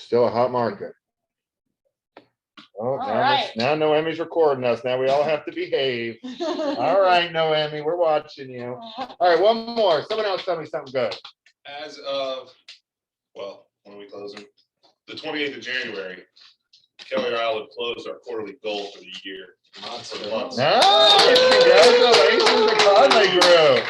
Still a hot market. Oh, All right. now Noemi's recording us. Now we all have to behave. All right, Noemi, we're watching you. All right, one more. Someone else tell me something good. As of, well, when are we closing? The 28th of January, Kelly Island closed our quarterly goal for the year. For the month. Nice, congratulations to Conley Group.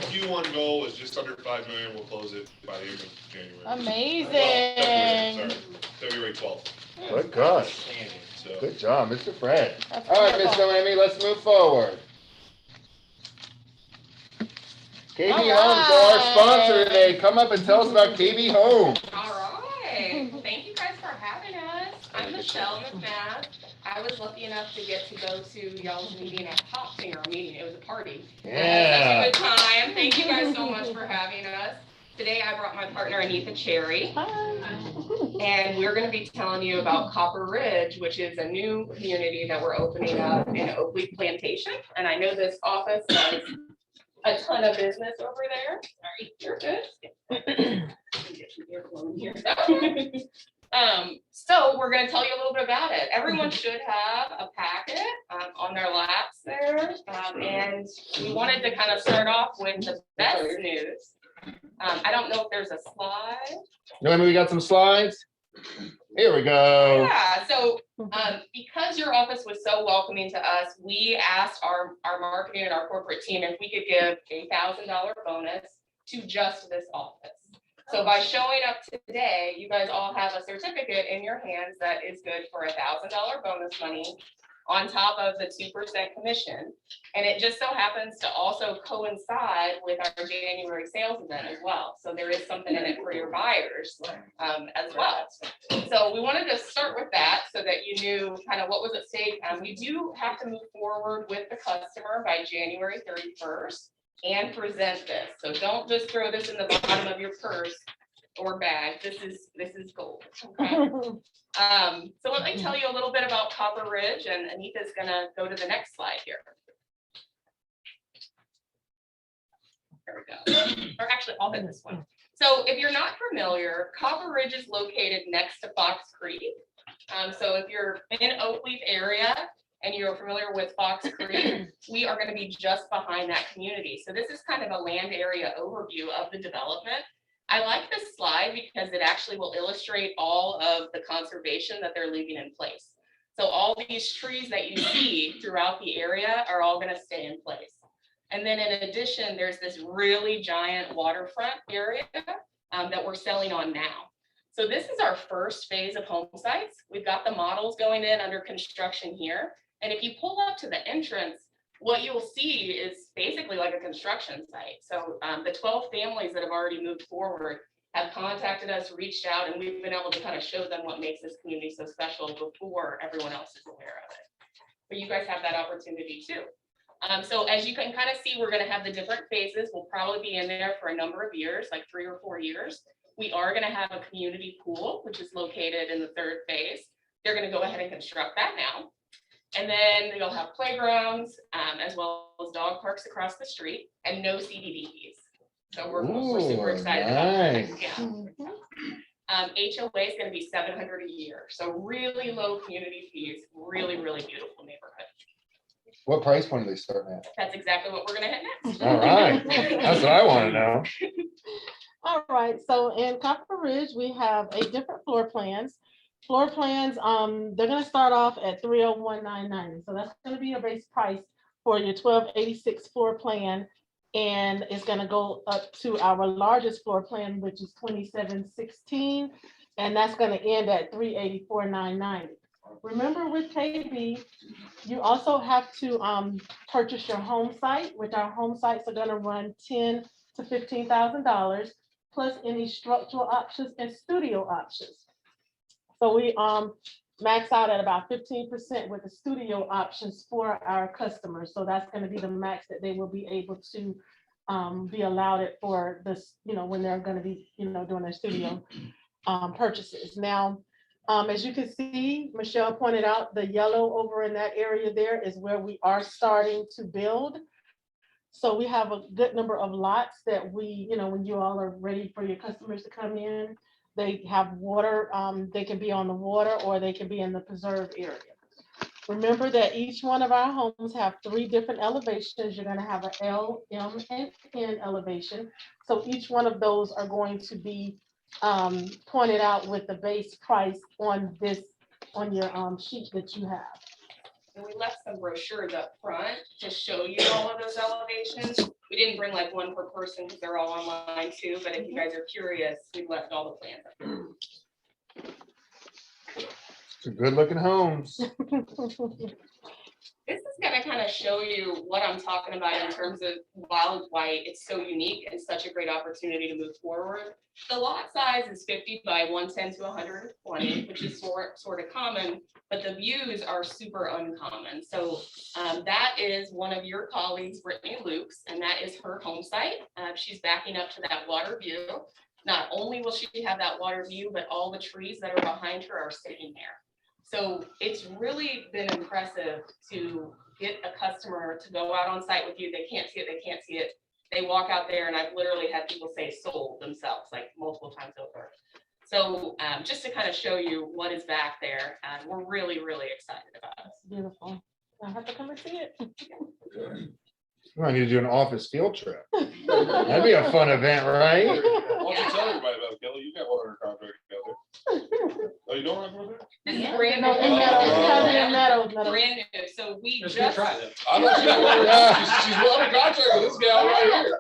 Q1 goal was just under 5 million. We'll close it by the end of January. Amazing. Well, February 12th. Good God. So, Good job, Mr. Fred. That's All right, Miss wonderful. Noemi, let's move forward. KB All Homes are our sponsor right. today. Come up and tell us about KB Homes. All right. Thank you guys for having us. I'm Michelle McMath. I was lucky enough to get to go to y'all's meeting at Pop Singer meeting. It was a party. Yeah. Such a good time. Thank you guys so much for having us. Today I brought my partner Anita Cherry, and we're going to be telling you about Copper Ridge, which is a new community that we're opening up in Oakleaf Plantation. And I know this office does a ton of business over there. Sorry, you're good. So we're going to tell you a little bit about it. Everyone should have a packet on their laps there. And we wanted to kind of start off with the best news. I don't know if there's a slide. Noemi, we got some slides. Here we go. Yeah, so because your office was so welcoming to us, we asked our marketing and our corporate team if we could give a $1,000 bonus to just this office. So by showing up today, you guys all have a certificate in your hands that is good for $1,000 bonus money on top of the 2% commission. And it just so happens to also coincide with our January sales event as well. So there is something in it for your buyers as well. So we wanted to start with that so that you knew kind of what was at stake. We do have to move forward with the customer by January 31st and present this. So don't just throw this in the bottom of your purse or bag. This is gold. Okay. So let me tell you a little bit about Copper Ridge, and Anita's gonna go to the next slide here. There we go. Or actually, I'll hit this one. So if you're not familiar, Copper Ridge is located next to Fox Creek. So if you're in Oakleaf area and you're familiar with Fox Creek, we are going to be just behind that community. So this is kind of a land area overview of the development. I like this slide because it actually will illustrate all of the conservation that they're leaving in place. So all these trees that you see throughout the area are all going to stay in place. And then in addition, there's this really giant waterfront area that we're selling on now. So this is our first phase of home sites. We've got the models going in under construction here. And if you pull up to the entrance, what you'll see is basically like a construction site. So the 12 families that have already moved forward have contacted us, reached out, and we've been able to kind of show them what makes this community so special before everyone else is aware of it. But you guys have that opportunity too. So as you can kind of see, we're going to have the different phases. We'll probably be in there for a number of years, like 3 or 4 years. We are going to have a community pool, which is located in the 3rd phase. They're going to go ahead and construct that now. And then you'll have playgrounds, as well as dog parks across the street, and no CBD fees. So we're super excited about that. Yeah. HOA is going to be $700 a year. So really low community fees, really, really beautiful neighborhood. What price point are they starting at? That's exactly what we're going to hit next. All right, that's what I want to know. All right, so in Copper Ridge, we have 8 different floor plans. Floor plans, they're going to start off at $301,990. So that's going to be your base price for your 1286 floor plan. And it's going to go up to our largest floor plan, which is 2716. And that's going to end at $384,990. Remember with KB, you also have to purchase your home site, which our home sites are going to run $10,000 to $15,000, plus any structural options and studio options. So we max out at about 15% with the studio options for our customers. So that's going to be the max that they will be able to be allowed it for this, when they're going to be, doing their studio purchases. Now, as you can see, Michelle pointed out the yellow over in that area there is where we are starting to build. So we have a good number of lots that we, when you all are ready for your customers to come in, They have water, they can be on the water or they can be in the preserve area. Remember that each one of our homes have 3 different elevations. You're gonna have an L, M, and N elevation. So each one of those are going to be pointed out with the base price on your sheet that you have. And we left some brochures up front to show you all of those elevations. We didn't bring like one per person because they're all online too, but if you guys are curious, we left all the plans up. Some good looking homes. This is gonna kind of show you what I'm talking about in terms of Wild White. It's so unique and such a great opportunity to move forward. The lot size is 50 by 110 to 120, which is sort of common, but the views are super uncommon. So that is one of your colleagues, Brittany Lukes, and that is her home site. She's backing up to that water view. Not only will she have that water view, but all the trees that are behind her are sitting there. So it's really been impressive to get a customer to go out on site with you. They can't see it, they can't see it. They walk out there and I've literally had people say sold themselves like multiple times over. So just to kind of show you what is back there, we're really, really excited about it. Beautiful. I have to come and see it. I need to do an office field trip. That'd be a fun event, right? Why don't you tell everybody about it, Kelly? You got one under contract together. Oh, you don't have one there? This is brand No, in Meadows, Meadows. brand new. So we Just just. gonna try that. I know she's under contract with this gal right here.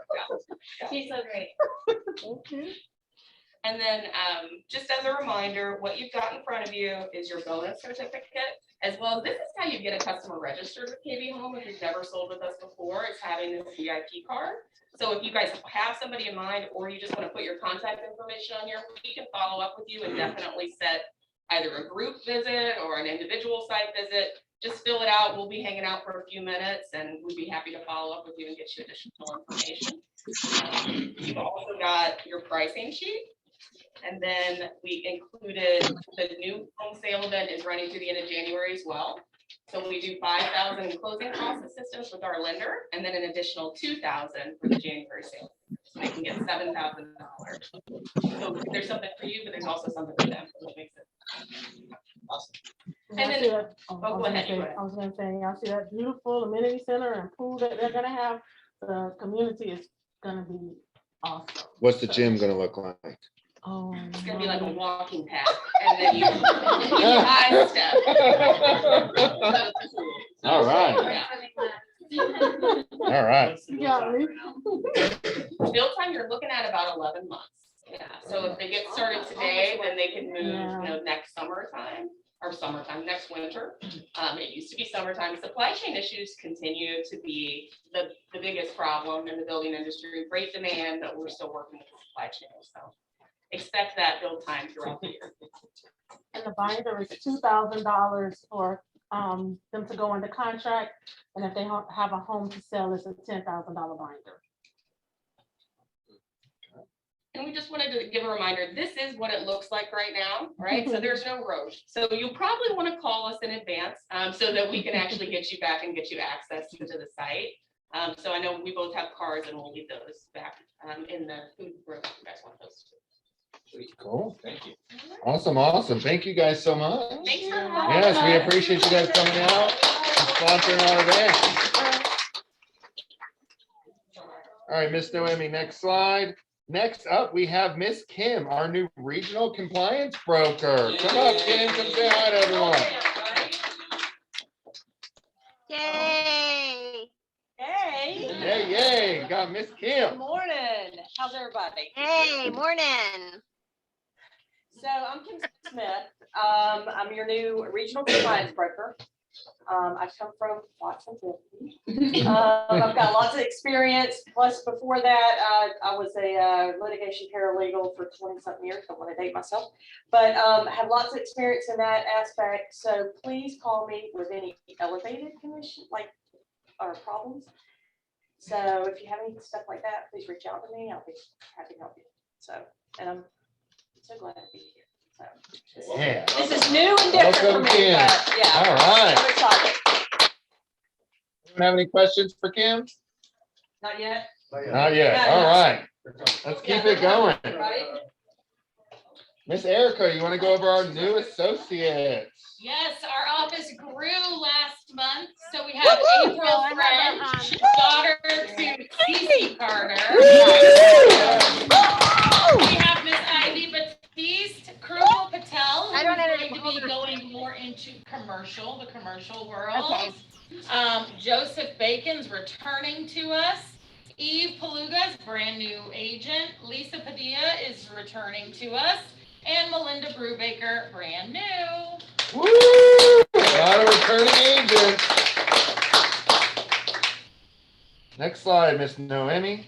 She's so great. Okay. And then just as a reminder, what you've got in front of you is your bonus certificate, as well as this is how you get a customer registered with KB Home. If you've never sold with us before, it's having this VIP card. So if you guys have somebody in mind, or you just want to put your contact information on here, we can follow up with you and definitely set either a group visit or an individual site visit. Just fill it out. We'll be hanging out for a few minutes and we'd be happy to follow up with you and get you additional information. You've also got your pricing sheet. And then we included the new home sale event is running through the end of January as well. So we do 5,000 in closing cost assistance with our lender, and then an additional 2,000 for the January sale. So they can get $7,000. So there's something for you, but there's also something for them, which makes it. Awesome. And then- I see that- go I was ahead, gonna go say- ahead. I was gonna say, I see that beautiful amenity center and pool that they're gonna have. The community is gonna be awesome. What's the gym gonna look like? Oh. It's gonna be like a no. walking path, and then you high step. All right, all right. You got me. Build time, you're looking at about 11 months. Yeah, so if they get started today, then they can move, next next winter. It used to be summertime. Supply chain issues continue to be the biggest problem in the building industry. Great demand, but we're still working with the supply chain, so expect that build time throughout the year. And the binder is $2,000 for them to go into contract. And if they have a home to sell, it's a $10,000 binder. And we just wanted to give a reminder, this is what it looks like right now, right? So there's no road. So you'll probably want to call us in advance so that we can actually get you back and get you access into the site. So I know we both have cars and we'll leave those back in the food room if you guys want those. Cool. Thank you. Awesome, awesome. Thank you guys so much. Thanks for having Yes, we us. appreciate you guys coming out and sponsoring our event. All right, Miss Noemi, next slide. Next up, we have Miss Kim, our new regional compliance broker. Come up, Kim, come say hi to everyone. Yay! Hey, Yay, yay, got Miss good Kim. morning. How's everybody? Hey, morning. So I'm Kim Smith. I'm your new regional compliance broker. I come from Watsonville. I've got lots of experience. Plus, before that, I was a litigation paralegal for 20-something years. I don't want to date myself, but have lots of experience in that aspect. So please call me with any elevated commission or problems. So if you have any stuff like that, please reach out to me. I'll be happy to help you. So, and I'm so glad to be here. So Yeah. this is new and different for Welcome, me, Kim. but yeah. All right. I'm excited. Have any questions for Kim? Not yet. Not yet. All right. Let's keep it going. Right? Miss Erica, you want to go over our new associates? Yes, our office grew last month, so we have April French, daughter to Cece Carter. We have Miss Ivy Batiste, Krumel Patel, I don't who's going to be going more into the commercial world. Joseph Bacon's returning to us. Eve Paluga's brand new agent. Lisa Padilla is returning to us. And Melinda Brubaker, brand new. Woo! A lot of returning agents. Next slide, Miss Noemi.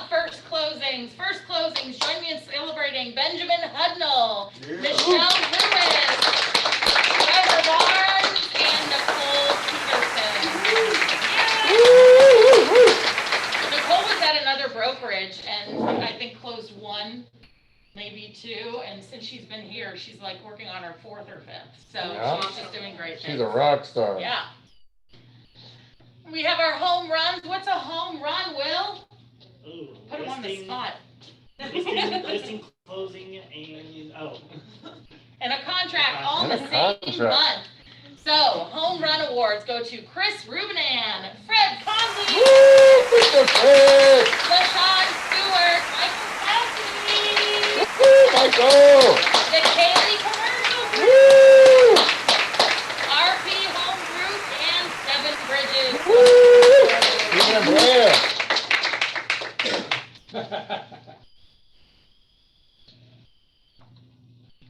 First closings. Join me in celebrating Benjamin Hudnall, Michelle Lewis, Trevor Barnes, and Nicole Peterson. Nicole was at another brokerage and I think closed one, maybe two. And since she's been here, she's like working on her fourth or fifth. So Yeah. she's just doing great things. She's a rock star. Yeah. We have our home runs. What's a home run, Will? Ooh, Put him on the listing- spot. Listing, closing, and, And a contract all in the And a same contract. month. So, home run awards go to Chris Rubenan, Fred Conley, Woo! Mr. Fred! LaShawn Stewart, Michael Cassidy, Woo, Michael! the Kaylee Commercial Group, Woo! RP Home Group, and Seven Bridges. Woo! Stephen and Blair.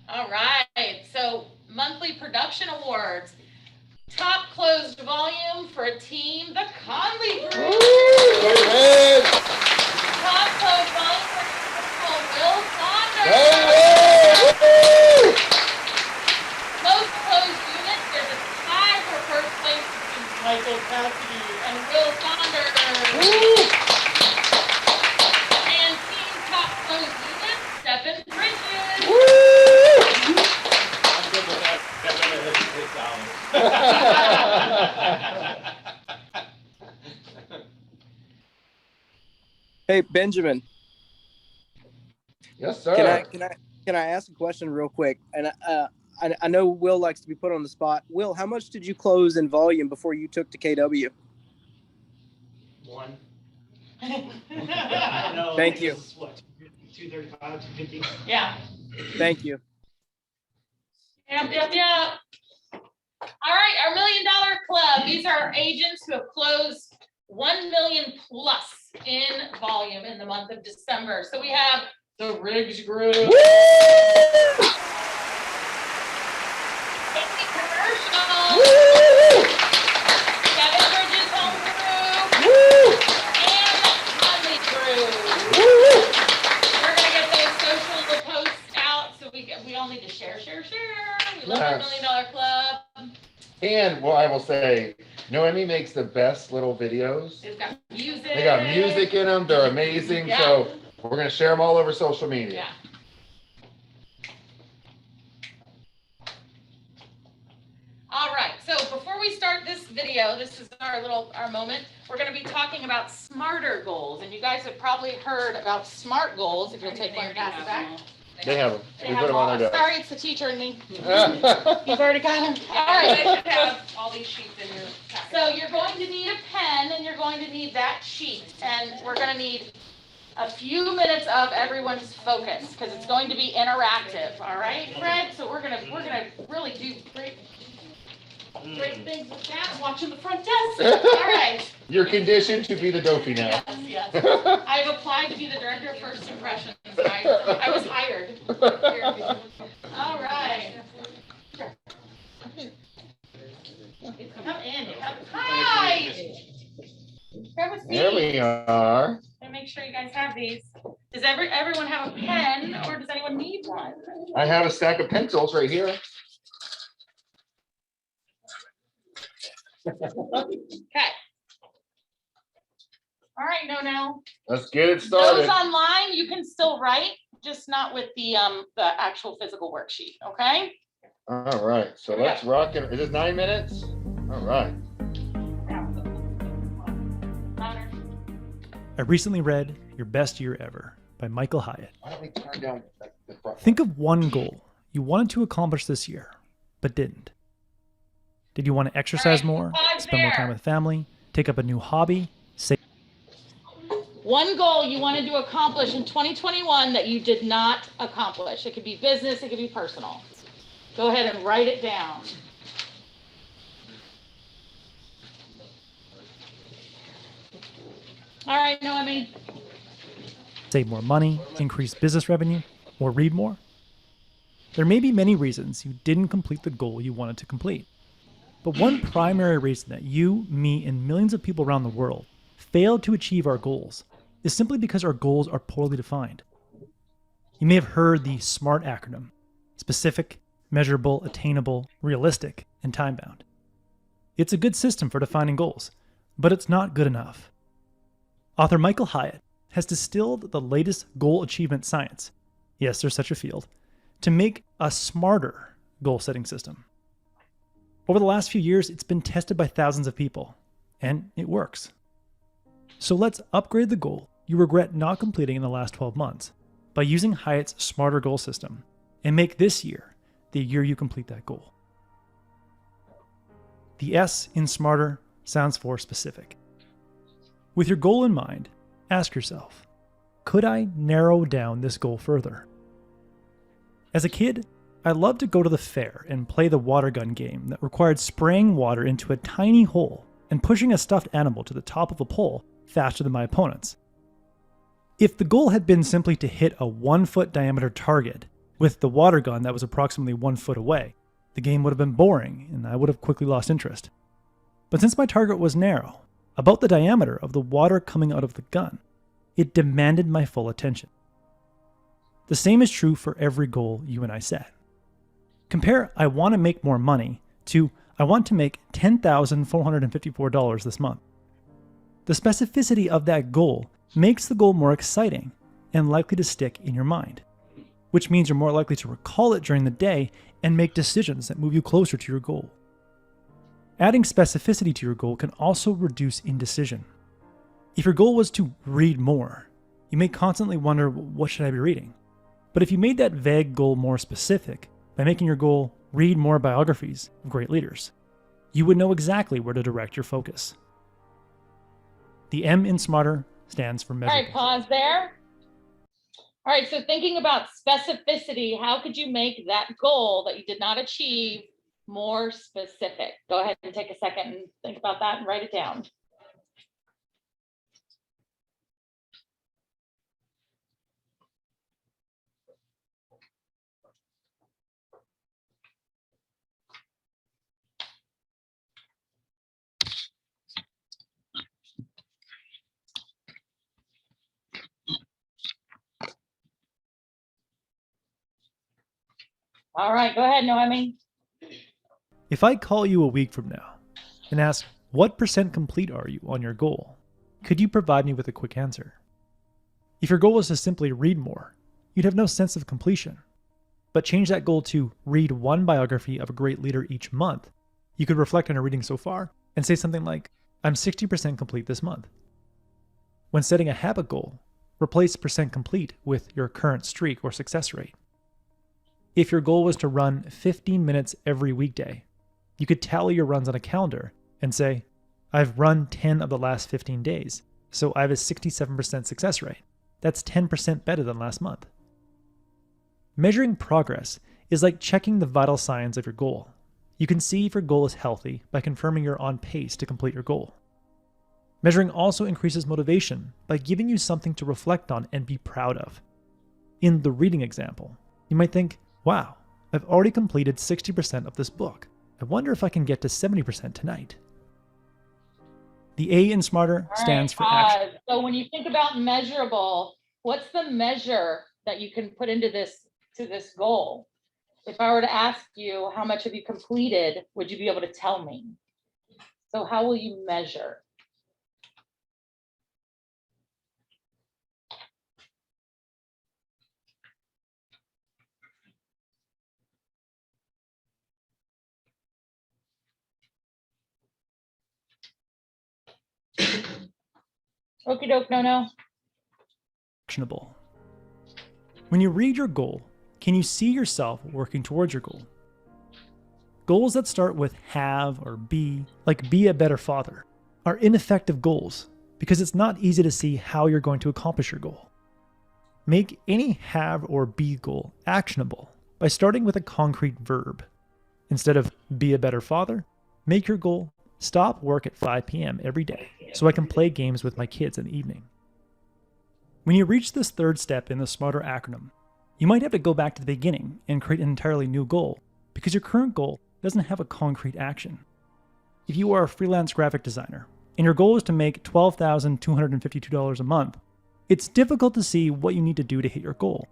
All right, so monthly production awards. Top closed volume for a team, the Conley Woo! Group. Go ahead! Top closed volume for Will Saunders. Go ahead! Woo! Most closed units, there's a tie for first place between Michael Cassidy and Will Saunders. Woo! And team top closed units, Stephen Bridges. Woo! I'm good with that. Hey, Benjamin, Yes, sir. can I ask a question real quick? And I know Will likes to be put on the spot. Will, how much did you close in volume before you took to KW? One. No, Thank you. this is what, 235, 250? Yeah. Thank you. Yep. All right, our $1 Million Club. These are agents who have closed 1 million plus in volume in the month of December. So we have the Riggs Group, Woo! Amy Commercial, Woo! Seven Bridges Home Group, Woo! and Conley Group. Woo! We're gonna get those social posts out, so we all need to share. We love our $1 Yes. Million Club. And well, I will say, Noemi makes the best little videos. It's got music. They got music in them. They're amazing. Yeah. So we're gonna share them all over social media. Yeah. All right, so before we start this video, this is our moment, we're gonna be talking about smarter goals. And you guys have probably heard about SMART goals, if you'll take one and pass it back. They have them. They We have put them on all- their Sorry, it's the teacher in me. desk. You've already got them. All right. have all these sheets in your packet. So you're going to need a pen and you're going to need that sheet. And we're gonna need a few minutes of everyone's focus because it's going to be interactive, all right, Fred? So we're gonna really do great things with that. Watching the front desk. All right. You're conditioned to be the dopey now. Yes. I've applied to be the director of first impressions. I was hired. All right. Come in. Hi. Grab a seat. There we are. And make sure you guys have these. Does everyone have a pen or does anyone need one? I have a stack of pencils right here. Okay. All right, no. Let's get it Those started. online, you can still write, just not with the actual physical worksheet, okay? All right, so let's rock it. Is this 9 minutes? All right. Louder. I recently read Your Best Year Ever by Michael Hyatt. Why don't we turn down the front? Think of one goal you wanted to accomplish this year, but didn't. Did you want to exercise more, pause spend more time there. with family, take up a new hobby, save One goal you wanted to accomplish in 2021 that you did not accomplish. It could be business, it could be personal. Go ahead and write it down. All right, Noemi. save more money, increase business revenue, or read more? There may be many reasons you didn't complete the goal you wanted to complete. But one primary reason that you, me, and millions of people around the world failed to achieve our goals is simply because our goals are poorly defined. You may have heard the SMART acronym: specific, measurable, attainable, realistic, and time-bound. It's a good system for defining goals, but it's not good enough. Author Michael Hyatt has distilled the latest goal achievement science, yes, there's such a field, to make a smarter goal-setting system. Over the last few years, it's been tested by thousands of people, and it works. So let's upgrade the goal you regret not completing in the last 12 months by using Hyatt's smarter goal system, and make this year the year you complete that goal. The S in smarter sounds for specific. With your goal in mind, ask yourself, could I narrow down this goal further? As a kid, I loved to go to the fair and play the water gun game that required spraying water into a tiny hole and pushing a stuffed animal to the top of a pole faster than my opponents. If the goal had been simply to hit a 1-foot diameter target with the water gun that was approximately 1 foot away, the game would have been boring and I would have quickly lost interest. But since my target was narrow, about the diameter of the water coming out of the gun, it demanded my full attention. The same is true for every goal you and I set. Compare I want to make more money to I want to make $10,454 this month. The specificity of that goal makes the goal more exciting and likely to stick in your mind, which means you're more likely to recall it during the day and make decisions that move you closer to your goal. Adding specificity to your goal can also reduce indecision. If your goal was to read more, you may constantly wonder, what should I be reading? But if you made that vague goal more specific by making your goal read more biographies of great leaders, you would know exactly where to direct your focus. The M in smarter stands for All measurable. right, pause there. All right, so thinking about specificity, how could you make that goal that you did not achieve more specific? Go ahead and take a second and think about that and write it down. All right, go ahead, Noemi. If I call you a week from now and ask, what % complete are you on your goal? Could you provide me with a quick answer? If your goal is to simply read more, you'd have no sense of completion. But change that goal to read one biography of a great leader each month. You could reflect on your reading so far and say something like, I'm 60% complete this month. When setting a habit goal, replace % complete with your current streak or success rate. If your goal was to run 15 minutes every weekday, you could tally your runs on a calendar and say, I've run 10 of the last 15 days, so I have a 67% success rate. That's 10% better than last month. Measuring progress is like checking the vital signs of your goal. You can see if your goal is healthy by confirming you're on pace to complete your goal. Measuring also increases motivation by giving you something to reflect on and be proud of. In the reading example, you might think, wow, I've already completed 60% of this book. I wonder if I can get to 70% tonight. The A in smarter stands for action. So when you think about measurable, what's the measure that you can put into this goal? If I were to ask you, how much have you completed, would you be able to tell me? So how will you measure? Okie doke, no. Actionable. When you read your goal, can you see yourself working towards your goal? Goals that start with have or be, like be a better father, are ineffective goals because it's not easy to see how you're going to accomplish your goal. Make any have or be goal actionable by starting with a concrete verb. Instead of be a better father, make your goal stop work at 5 p.m. every day so I can play games with my kids in the evening. When you reach this third step in the SMARTER acronym, you might have to go back to the beginning and create an entirely new goal because your current goal doesn't have a concrete action. If you are a freelance graphic designer and your goal is to make $12,252 a month, it's difficult to see what you need to do to hit your goal.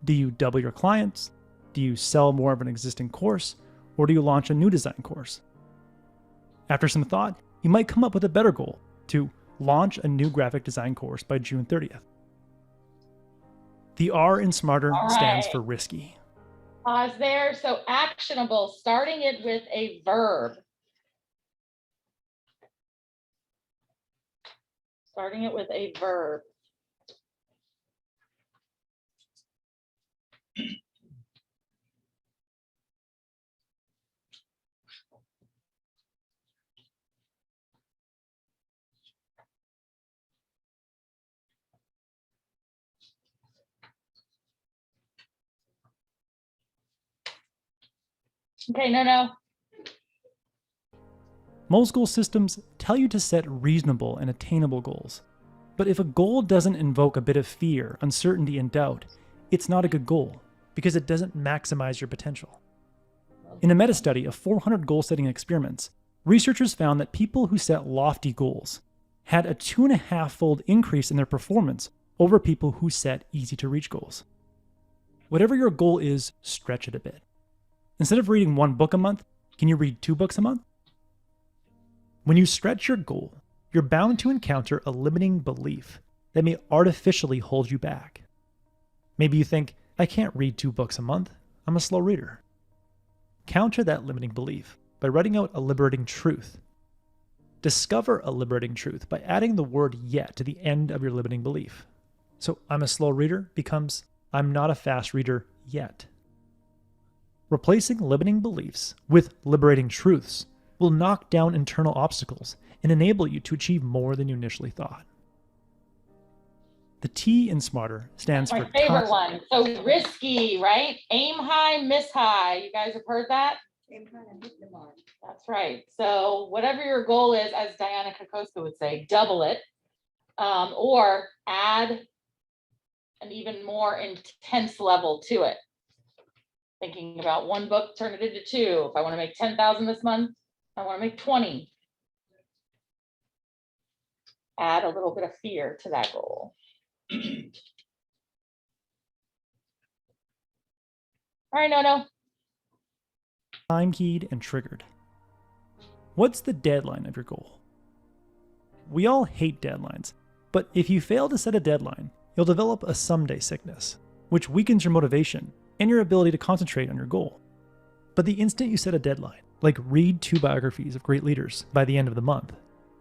Do you double your clients? Do you sell more of an existing course? Or do you launch a new design course? After some thought, you might come up with a better goal to launch a new graphic design course by June 30th. The R in SMARTER stands for risky. Pause there. So actionable, starting it with a verb. Starting it with a verb. Okay, no. Most goal systems tell you to set reasonable and attainable goals. But if a goal doesn't invoke a bit of fear, uncertainty, and doubt, it's not a good goal because it doesn't maximize your potential. In a meta-study of 400 goal-setting experiments, researchers found that people who set lofty goals had a 2.5-fold increase in their performance over people who set easy-to-reach goals. Whatever your goal is, stretch it a bit. Instead of reading 1 book a month, can you read 2 books a month? When you stretch your goal, you're bound to encounter a limiting belief that may artificially hold you back. Maybe you think, I can't read 2 books a month. I'm a slow reader. Counter that limiting belief by writing out a liberating truth. Discover a liberating truth by adding the word yet to the end of your limiting belief. So I'm a slow reader becomes I'm not a fast reader yet. Replacing limiting beliefs with liberating truths will knock down internal obstacles and enable you to achieve more than you initially thought. The T in SMARTER stands My for favorite one. So risky, right? Aim high, miss high. You guys have heard that? That's right. So whatever your goal is, as Diana Kokoska would say, double it, or add an even more intense level to it. Thinking about 1 book, turn it into 2. If I want to make 10,000 this month, I want to make 20. Add a little bit of fear to that goal. All right, no. time keyed and triggered. What's the deadline of your goal? We all hate deadlines, but if you fail to set a deadline, you'll develop a someday sickness, which weakens your motivation and your ability to concentrate on your goal. But the instant you set a deadline, like read 2 biographies of great leaders by the end of the month,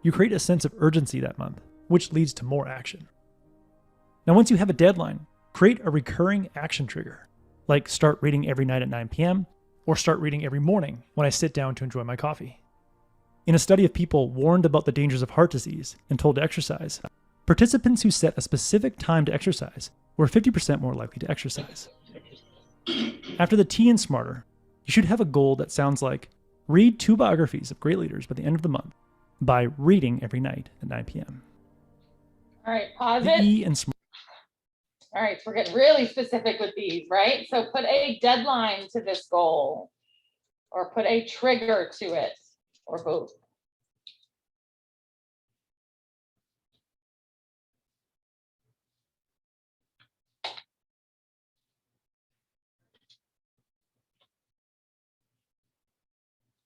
you create a sense of urgency that month, which leads to more action. Now, once you have a deadline, create a recurring action trigger, like start reading every night at 9 p.m. or start reading every morning when I sit down to enjoy my coffee. In a study of people warned about the dangers of heart disease and told to exercise, participants who set a specific time to exercise were 50% more likely to exercise. After the T in SMARTER, you should have a goal that sounds like read 2 biographies of great leaders by the end of the month by reading every night at 9 p.m. All right, pause The it. E in SMARTER. All right, so we're getting really specific with these, right? So put a deadline to this goal or put a trigger to it or both.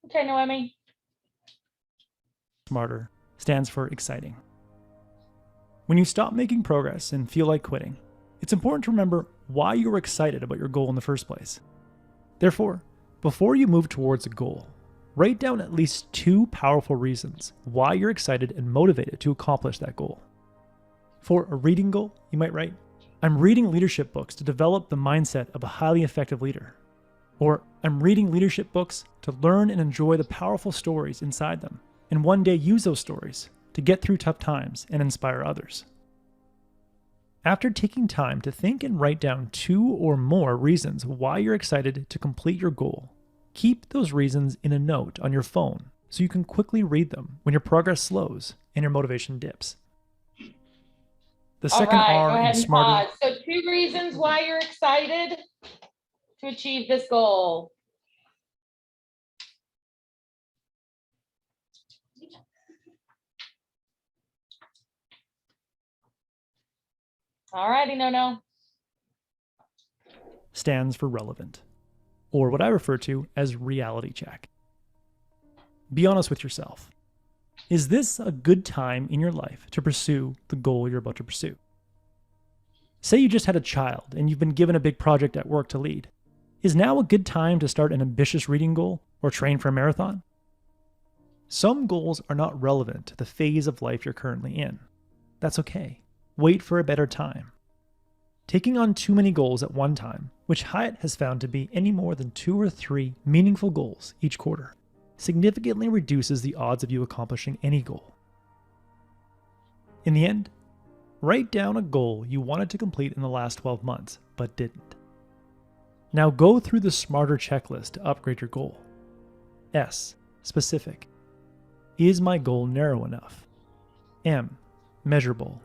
Okay, Noemi. SMARTER stands for exciting. When you stop making progress and feel like quitting, it's important to remember why you were excited about your goal in the first place. Therefore, before you move towards a goal, write down at least 2 powerful reasons why you're excited and motivated to accomplish that goal. For a reading goal, you might write, I'm reading leadership books to develop the mindset of a highly effective leader. Or I'm reading leadership books to learn and enjoy the powerful stories inside them, and one day use those stories to get through tough times and inspire others. After taking time to think and write down 2 or more reasons why you're excited to complete your goal, keep those reasons in a note on your phone so you can quickly read them when your progress slows and your motivation dips. The All second right, R go in ahead and smarter. pause. So 2 reasons why you're excited to achieve this goal. All righty, no. Stands for relevant, or what I refer to as reality check. Be honest with yourself. Is this a good time in your life to pursue the goal you're about to pursue? Say you just had a child and you've been given a big project at work to lead. Is now a good time to start an ambitious reading goal or train for a marathon? Some goals are not relevant to the phase of life you're currently in. That's okay. Wait for a better time. Taking on too many goals at one time, which Hyatt has found to be any more than 2 or 3 meaningful goals each quarter, significantly reduces the odds of you accomplishing any goal. In the end, write down a goal you wanted to complete in the last 12 months, but didn't. Now go through the smarter checklist to upgrade your goal. S. Specific. Is my goal narrow enough? M. Measurable.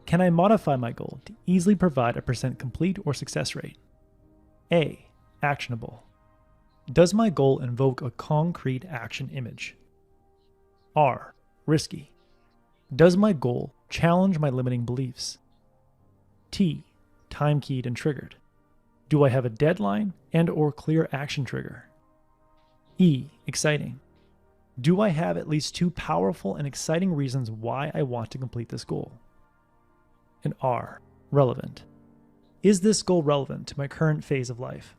Can I modify my goal to easily provide a % complete or success rate? A. Actionable. Does my goal invoke a concrete action image? R. Risky. Does my goal challenge my limiting beliefs? T. Time keyed and triggered. Do I have a deadline and or clear action trigger? E. Exciting. Do I have at least 2 powerful and exciting reasons why I want to complete this goal? And R. Relevant. Is this goal relevant to my current phase of life?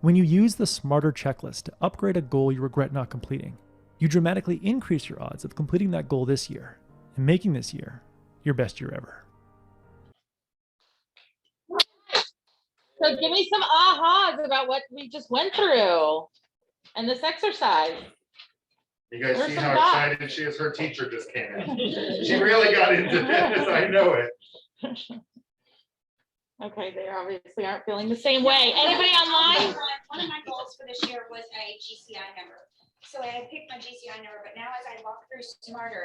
When you use the smarter checklist to upgrade a goal you regret not completing, you dramatically increase your odds of completing that goal this year and making this year your best year ever. So give me some ahas about what we just went through and this exercise. You guys Where's see some how dots? excited she is? Her teacher just came in. She really got into this. I know it. Okay, they obviously aren't feeling the same way. Anybody online? One of my goals for this year was a GCI number. So I had picked my GCI number, but now as I walk through Smarter,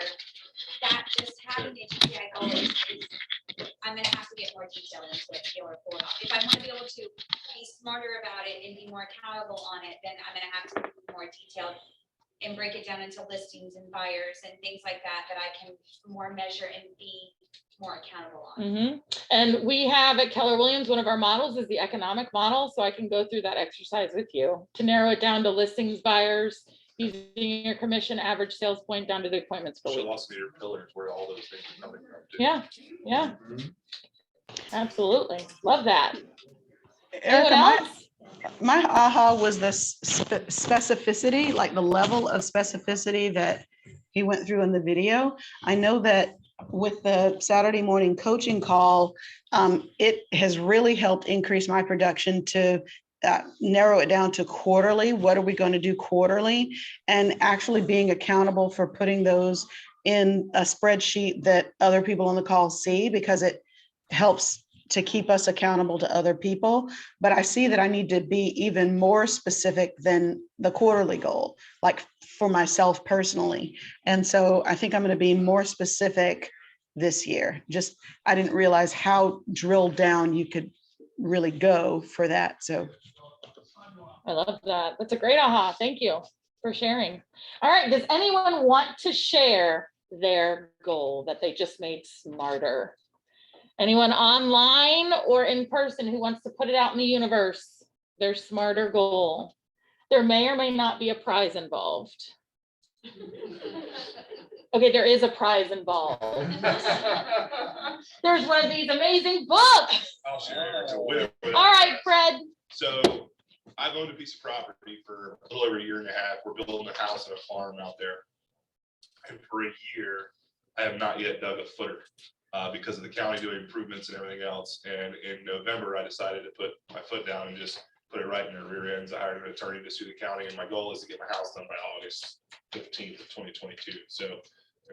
that just having a GCI goal is, I'm gonna have to get more detail into it to be able to pull it off. If I want to be able to be smarter about it and be more accountable on it, then I'm gonna have to be more detailed and break it down into listings and buyers and things like that, that I can more measure and be more accountable on. Mm-hmm. And we have at Keller Williams, one of our models is the economic model. So I can go through that exercise with you to narrow it down to listings, buyers, using your commission average sales point down to the appointments per week. She'll also be your pillars where all those things are coming from. too. Yeah, absolutely. Love that. Anyone Erica, else? my aha was the specificity, like the level of specificity that he went through in the video. I know that with the Saturday morning coaching call, it has really helped increase my production to narrow it down to quarterly. What are we going to do quarterly? And actually being accountable for putting those in a spreadsheet that other people on the call see, because it helps to keep us accountable to other people. But I see that I need to be even more specific than the quarterly goal, like for myself personally. And so I think I'm going to be more specific this year. Just, I didn't realize how drilled down you could really go for that. So I love that. That's a great aha. Thank you for sharing. All right. Does anyone want to share their goal that they just made smarter? Anyone online or in person who wants to put it out in the universe, their smarter goal? There may or may not be a prize involved. Okay, there is a prize involved. There's one of these amazing books. I'll share it to Will. All right, Fred. So I've owned a piece of property for a little over a year and a half. We're building a house and a farm out there. And for a year, I have not yet dug a footer. because of the county doing improvements and everything else. And in November, I decided to put my foot down and just put it right in their rear ends. I hired an attorney to sue the county, and my goal is to get my house done by August 15th of 2022. So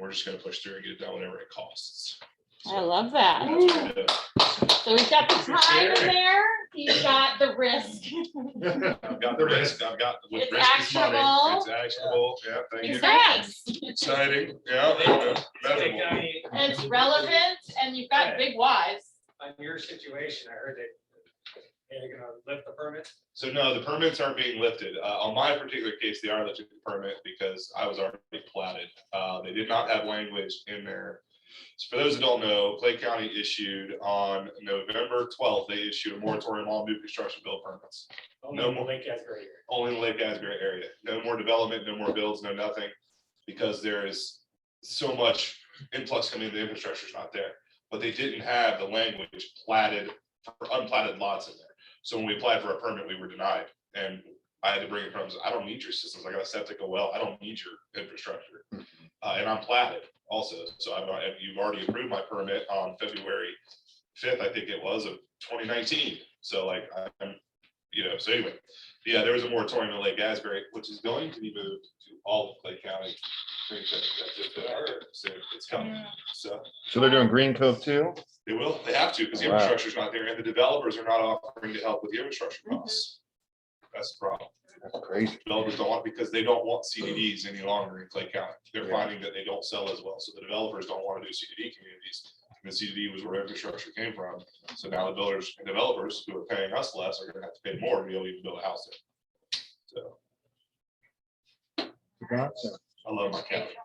we're just gonna push through and get it done whatever it costs. I love that. That's what I did. So we've got the time in there, you've got the risk. I've got the risk, I've got. with It's risk is money. actionable. It's actionable, yeah, thank you. It's nice. Exciting, yeah. Hey, measurable. Connie, It's relevant and you've got big whys. on your situation, I heard that they're gonna lift the permit. So no, the permits aren't being lifted. On my particular case, they are lifting the permit because I was already platted. They did not have language in there. So for those that don't know, Clay County issued on November 12th, they issued a moratorium on new construction build permits. No more Lake Asbury. Only in the Lake Asbury area. No more development, no more builds, no nothing. Because there is so much influx coming in, the infrastructure's not there. But they didn't have the language platted for unplatted lots in there. So when we applied for a permit, we were denied. And I had to bring it from, I don't need your systems. I got a septic, a well. I don't need your infrastructure. And I'm platted also. So you've already approved my permit on February 5th, I think it was, of 2019. So like, so anyway, yeah, there was a moratorium in Lake Asbury, which is going to be moved to all of Clay County. So it's coming. So they're doing Green Cove too? they will, they have to, because the Wow. infrastructure's not there, and the developers are not offering to help with the infrastructure costs. That's the problem. That's crazy. Developers don't want, because they don't want CDDs any longer in Clay County. They're Yeah. finding that they don't sell as well, so the developers don't want to do CDD communities. And the CDD was where infrastructure came from. So now the builders and developers who are paying us less are gonna have to pay more to be able to even build a house there. So I love my county.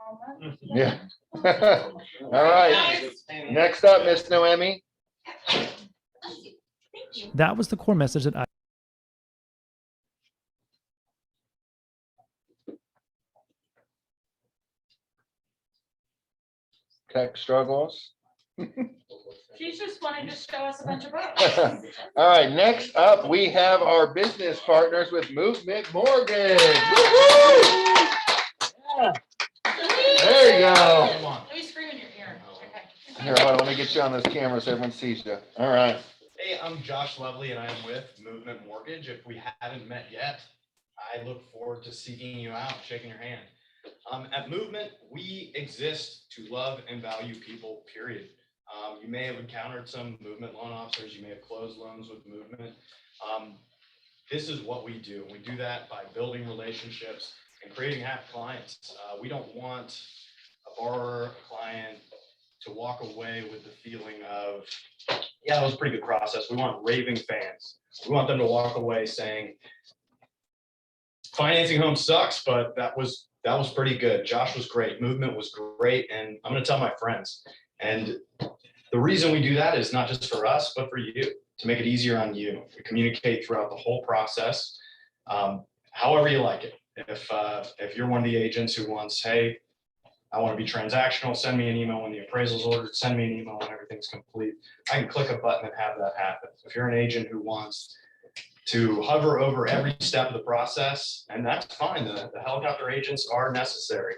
Yeah. All right. Next up, Miss Noemi. That was the core message that I Tech struggles. She's just wanting to show us a bunch of books. All right, next up, we have our business partners with Movement Mortgage. Woo-hoo! Yeah. There you go. Let me scream in your ear. Okay. Here, hold on, let me get you on this camera so everyone sees you. All right. Hey, I'm Josh Lovely and I am with Movement Mortgage. If we haven't met yet, I look forward to seeing you out, shaking your hand. At Movement, we exist to love and value people, period. You may have encountered some Movement loan officers. You may have closed loans with Movement. This is what we do. We do that by building relationships and creating happy clients. We don't want a borrower, a client to walk away with the feeling of, yeah, that was a pretty good process. We want raving fans. We want them to walk away saying, financing home sucks, but that was pretty good. Josh was great. Movement was great. And I'm going to tell my friends. And the reason we do that is not just for us, but for you, to make it easier on you. We communicate throughout the whole process, however you like it. If you're one of the agents who wants, hey, I want to be transactional, send me an email when the appraisal's ordered, send me an email when everything's complete. I can click a button and have that happen. If you're an agent who wants to hover over every step of the process, and that's fine, the helicopter agents are necessary.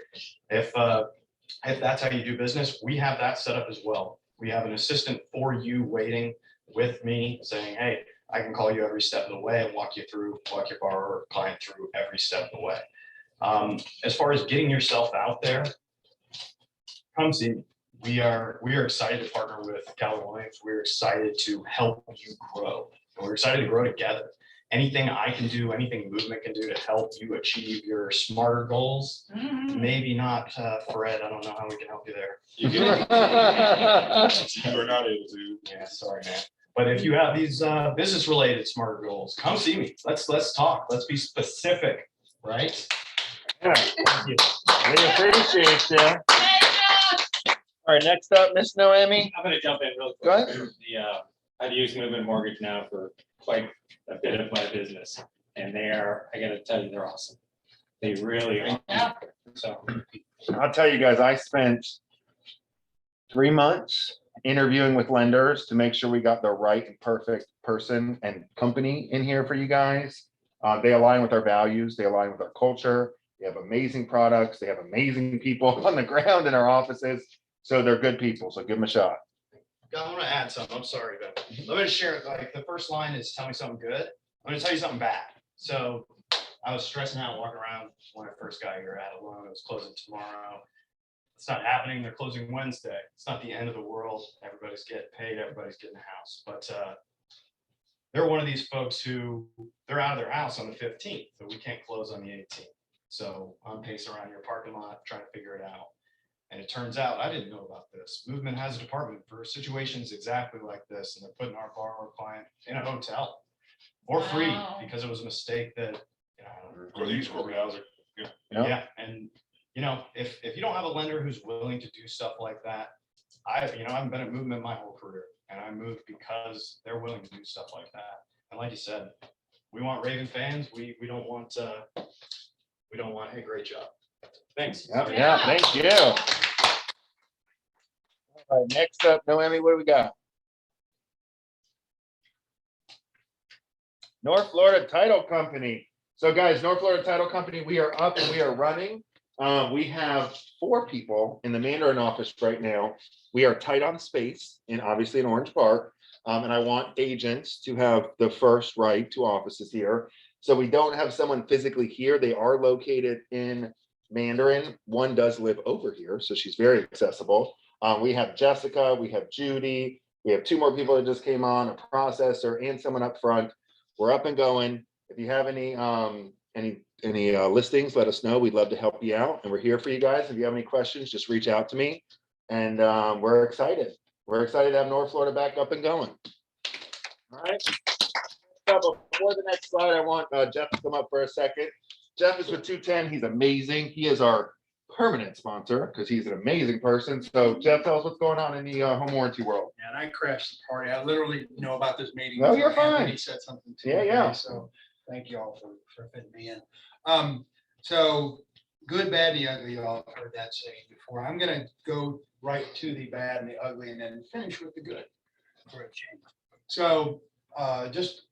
If that's how you do business, we have that set up as well. We have an assistant for you waiting with me saying, hey, I can call you every step of the way and walk your borrower or client through every step of the way. As far as getting yourself out there, come see me. We are excited to partner with Keller Williams. We're excited to help you grow. And we're excited to grow together. Anything I can do, anything Movement can do to help you achieve your smarter goals. Maybe not Fred, I don't know how we can help you there. You are not able to. Yeah, sorry, man. But if you have these business related smarter goals, come see me. Let's talk. Let's be specific, right? Yeah. We appreciate you. All right, next up, Miss Noemi. I'm gonna jump in real Go quick. ahead. I've used Movement Mortgage now for quite a bit of my business, and I gotta tell you, they're awesome. They really are. Yeah. So, I'll tell you guys, I spent 3 months interviewing with lenders to make sure we got the right and perfect person and company in here for you guys. They align with our values. They align with our culture. They have amazing products. They have amazing people on the ground in our offices. So they're good people. So give them a shot. I want to add something. I'm sorry, but let me share, like, the first line is tell me something good. I'm gonna tell you something bad. So I was stressing out walking around when I first got here. I had a loan. It was closing tomorrow. It's not happening. They're closing Wednesday. It's not the end of the world. Everybody's getting paid. Everybody's getting a house. But they're one of these folks who they're out of their house on the 15th, so we can't close on the 18th. So I'm pacing around your parking lot trying to figure it out. And it turns out I didn't know about this. Movement has a department for situations exactly like this, and they're putting our borrower client in a hotel for free Wow. because it was a mistake that, you know, I don't Or they use corporate housing. yeah, and you know, if you don't have a lender who's willing to do stuff like that, I haven't been at Movement my whole career, and I moved because they're willing to do stuff like that. And like you said, we want Raven fans. We don't want hey, great job. Thanks. Yeah, thank you. All right, next up, Noemi, what do we got? North Florida Title Company. So guys, North Florida Title Company, we are up and we are running. We have 4 people in the Mandarin office right now. We are tight on space obviously in Orange Park. And I want agents to have the first right to offices here. So we don't have someone physically here. They are located in Mandarin. One does live over here, so she's very accessible. We have Jessica, we have Judy, we have 2 more people that just came on, a processor and someone up front. We're up and going. If you have any listings, let us know. We'd love to help you out, and we're here for you guys. If you have any questions, just reach out to me. And we're excited. We're excited to have North Florida back up and going. All right. So before the next slide, I want Jeff to come up for a second. Jeff is with 210. He's amazing. He is our permanent sponsor because he's an amazing person. So Jeff, tell us what's going on in the home warranty world. And I crashed the party. I literally know about this meeting. No, you're before Anthony fine. said something to Yeah, me. yeah. So thank you all for fitting me in. So good, bad, the ugly, y'all have heard that saying before. I'm gonna go right to the bad and the ugly and then finish with the good for a change. So just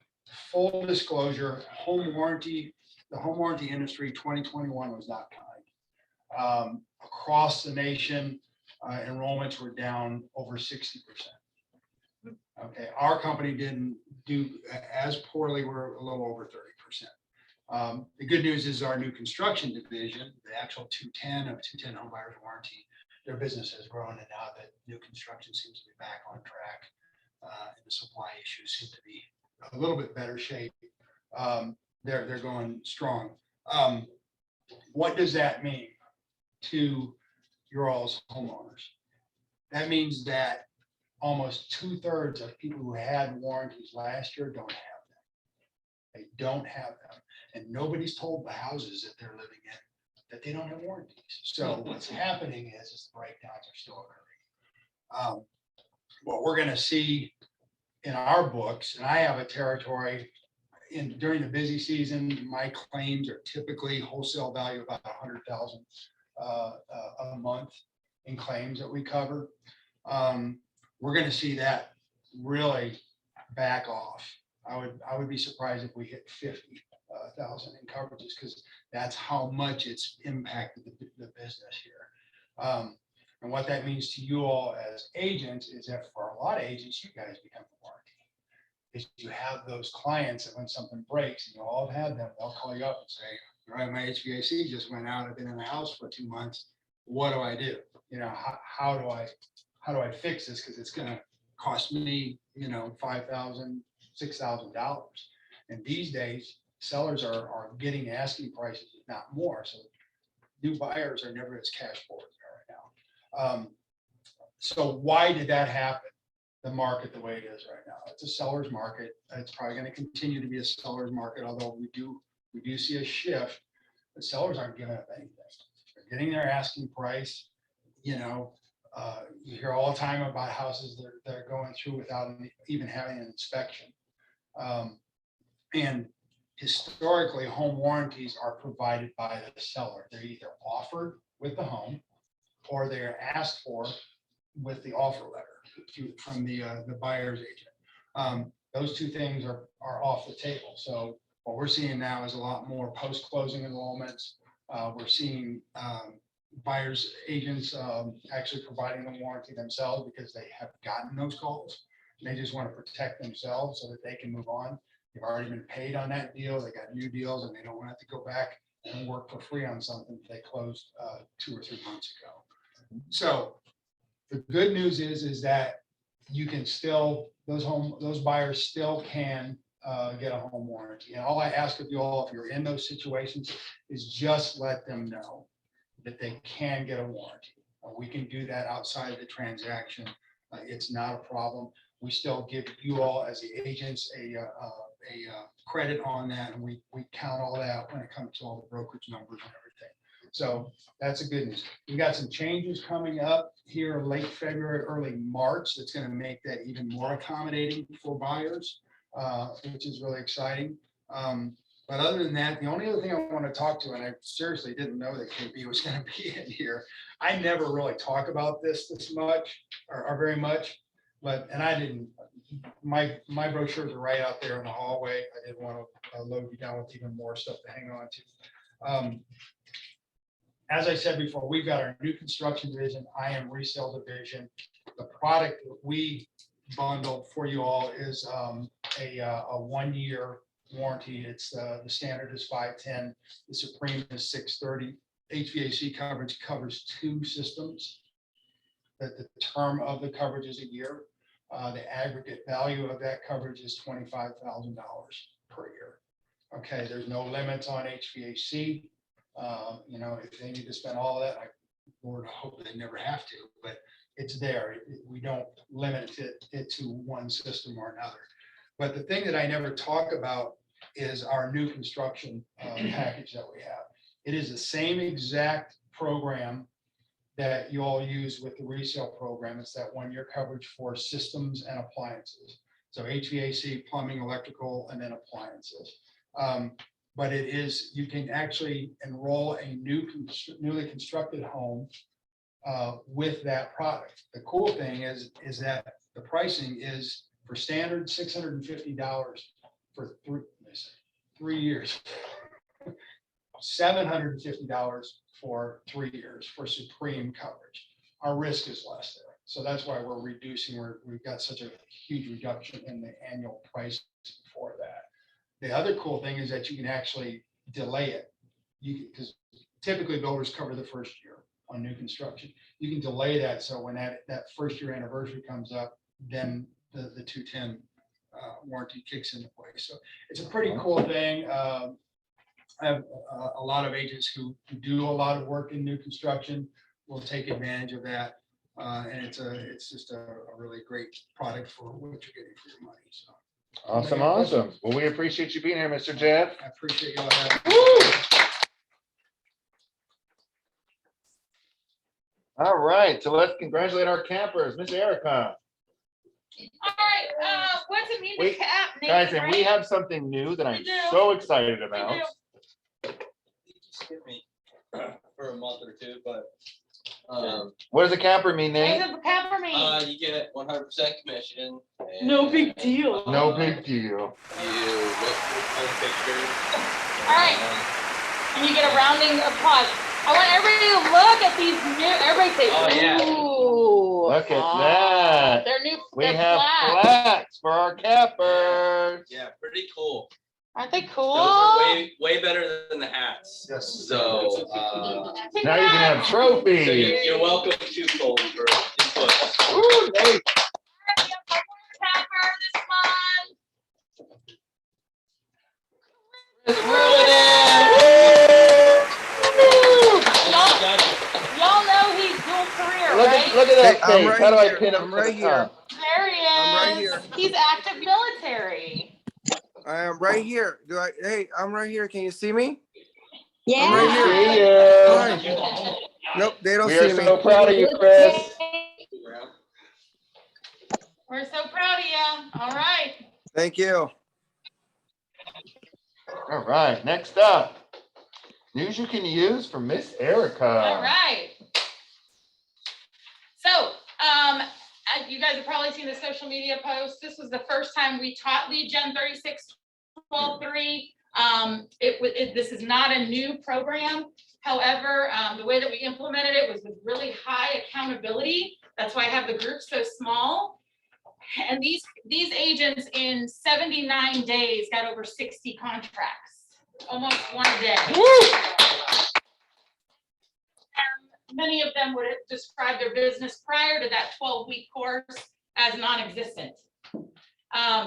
full disclosure, the home warranty industry 2021 was not kind. Across the nation, enrollments were down over 60%. Okay, our company didn't do as poorly. We're a little over 30%. The good news is our new construction division, the actual 210 home buyers warranty, their business has grown, and now that new construction seems to be back on track, and the supply issues seem to be a little bit better shape. They're going strong. What does that mean to your all's homeowners? That means that almost 2/3 of people who had warranties last year don't have them. They don't have them. And nobody's told the houses that they're living in that they don't have warranties. So what's happening is the breakdowns are still occurring. What we're going to see in our books, and I have a territory during the busy season, my claims are typically wholesale value about 100,000 a month in claims that we cover. We're going to see that really back off. I would be surprised if we hit 50,000 in coverages, because that's how much it's impacted the business here. And what that means to you all as agents is that for a lot of agents, you guys become the warranty. Is you have those clients that when something breaks, and you all have had them, they'll call you up and say, right, my HVAC just went out. I've been in the house for 2 months. What do I do? You know, how do I fix this? Because it's going to cost me, $5,000, $6,000. And these days, sellers are getting asking prices, if not more. So new buyers are never as cash forward right now. So why did that happen? The market the way it is right now. It's a seller's market. It's probably going to continue to be a seller's market, although we do see a shift. But sellers aren't giving up anything. They're getting their asking price. You hear all the time about houses that are going through without even having an inspection. And historically, home warranties are provided by the seller. They're either offered with the home or they're asked for with the offer letter from the buyer's agent. Those two things are off the table. So what we're seeing now is a lot more post-closing enrollments. We're seeing buyers agents actually providing the warranty themselves because they have gotten those calls. They just want to protect themselves so that they can move on. They've already been paid on that deal. They got new deals and they don't want to have to go back and work for free on something they closed 2 or 3 months ago. So the good news is that you can still, those buyers still can get a home warranty. And all I ask of you all, if you're in those situations, is just let them know that they can get a warranty. We can do that outside of the transaction. It's not a problem. We still give you all as the agents a credit on that, and we count all that when it comes to all the brokerage numbers and everything. So that's a good news. We got some changes coming up here late February, early March. That's going to make that even more accommodating for buyers, which is really exciting. But other than that, the only other thing I want to talk to, and I seriously didn't know that KB was going to be in here. I never really talk about this much or very much, and I didn't. My brochures are right out there in the hallway. I didn't want to load you down with even more stuff to hang on to. As I said before, we've got our new construction division, IM resale division. The product that we bundle for you all is a 1-year warranty. It's the standard is 510. The Supreme is 630. HVAC coverage covers 2 systems. That the term of the coverage is a year. The aggregate value of that coverage is $25,000 per year. Okay, there's no limits on HVAC. If they need to spend all that, Lord, I hope they never have to, but it's there. We don't limit it to one system or another. But the thing that I never talk about is our new construction package that we have. It is the same exact program that you all use with the resale program. It's that 1-year coverage for systems and appliances. So HVAC, plumbing, electrical, and then appliances. But it is, you can actually enroll a newly constructed home with that product. The cool thing is that the pricing is for standard $650 for 3 years. $750 for 3 years for Supreme coverage. Our risk is less there. So that's why we're reducing, we've got such a huge reduction in the annual price for that. The other cool thing is that you can actually delay it. Because typically builders cover the first year on new construction. You can delay that. So when that first year anniversary comes up, then the 210 warranty kicks into place. So it's a pretty cool thing. I have a lot of agents who do a lot of work in new construction will take advantage of that. And it's just a really great product for what you're getting for your money. So. Awesome. Well, we appreciate you being here, Mr. Jeff. I appreciate y'all having me. All right, so let's congratulate our campers, Miss Erica. All right, what's it mean to Wait, cap? Guys, and we have something new that I'm so excited about. Skip me for a month or 2, but What does a camper mean, What Nate? does a camper mean? you get 100% commission. No big deal. No big deal. You look for pictures. All right, and you get a rounding applause. I want everybody to look at these new, everybody say, Oh, yeah. ooh. Look at that. They're new. We they're have flat. flats for our campers. Yeah, pretty cool. Aren't they cool? Those are way better than the hats. Yes. So Now you can have trophies. so you're welcome to Cole for input. Ooh, Nate. Capper this Y'all know he's dual career, right? Look at that Hey, I'm face. right How do I here. pin him I'm to right the here. top? There he is. I'm right here. He's active military. I am right here. Hey, I'm right here. Can you see me? Yeah. I'm right here. See ya. Fine. Nope, they don't We are see me. so proud of you, Chris. We're so proud of you. All right. Thank you. All right, next up. News you can use from Miss Erica. All right. So, you guys have probably seen the social media post. This was the first time we taught Lead Gen 3612.3. This is not a new program. However, the way that we implemented it was with really high accountability. That's why I have the group so small. And these agents in 79 days got over 60 contracts, almost one a day. Many of them would have described their business prior to that 12-week course as non-existent.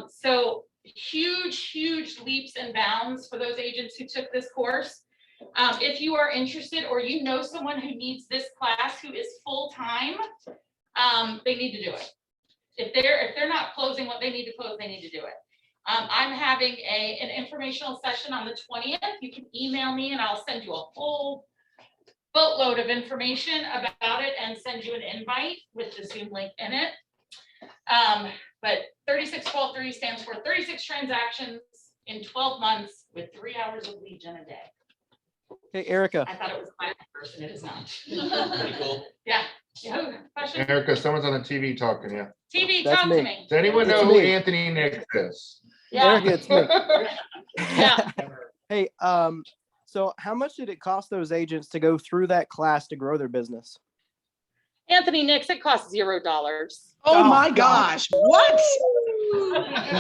So huge leaps and bounds for those agents who took this course. If you are interested or you know someone who needs this class who is full-time, they need to do it. If they're not closing what they need to close, they need to do it. I'm having an informational session on the 20th. You can email me and I'll send you a full boatload of information about it and send you an invite with the Zoom link in it. But 3612-3 stands for 36 transactions in 12 months with 3 hours of lead gen a day. Hey, Erica. I thought it was my person. It is not. Pretty cool. Yeah. Question? Erica, someone's on the TV talking to you. TV, That's talk me. to me. Does anyone know It's who me. Anthony Nix is? Yeah. Erica, it's me. Yeah. Hey, so how much did it cost those agents to go through that class to grow their business? Anthony Nix, it costs $0. Oh my gosh, what?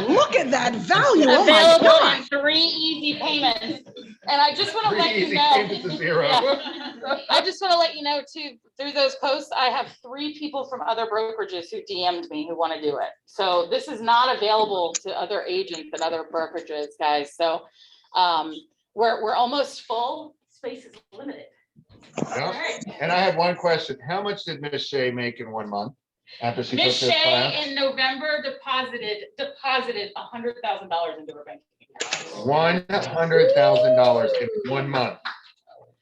Look at that value. Oh my Available God. in 3 easy payments. And I just want to 3 let you easy know. payments to zero. Yeah. I just want to let you know too, through those posts, I have 3 people from other brokerages who DM'd me who want to do it. So this is not available to other agents and other brokerages, guys. So we're almost full. Space is limited. Yeah. All right. And I have one question. How much did Miss Shea make in 1 month after she took Miss this Shea class? in November deposited $100,000 into her bank account. $100,000 in 1 month.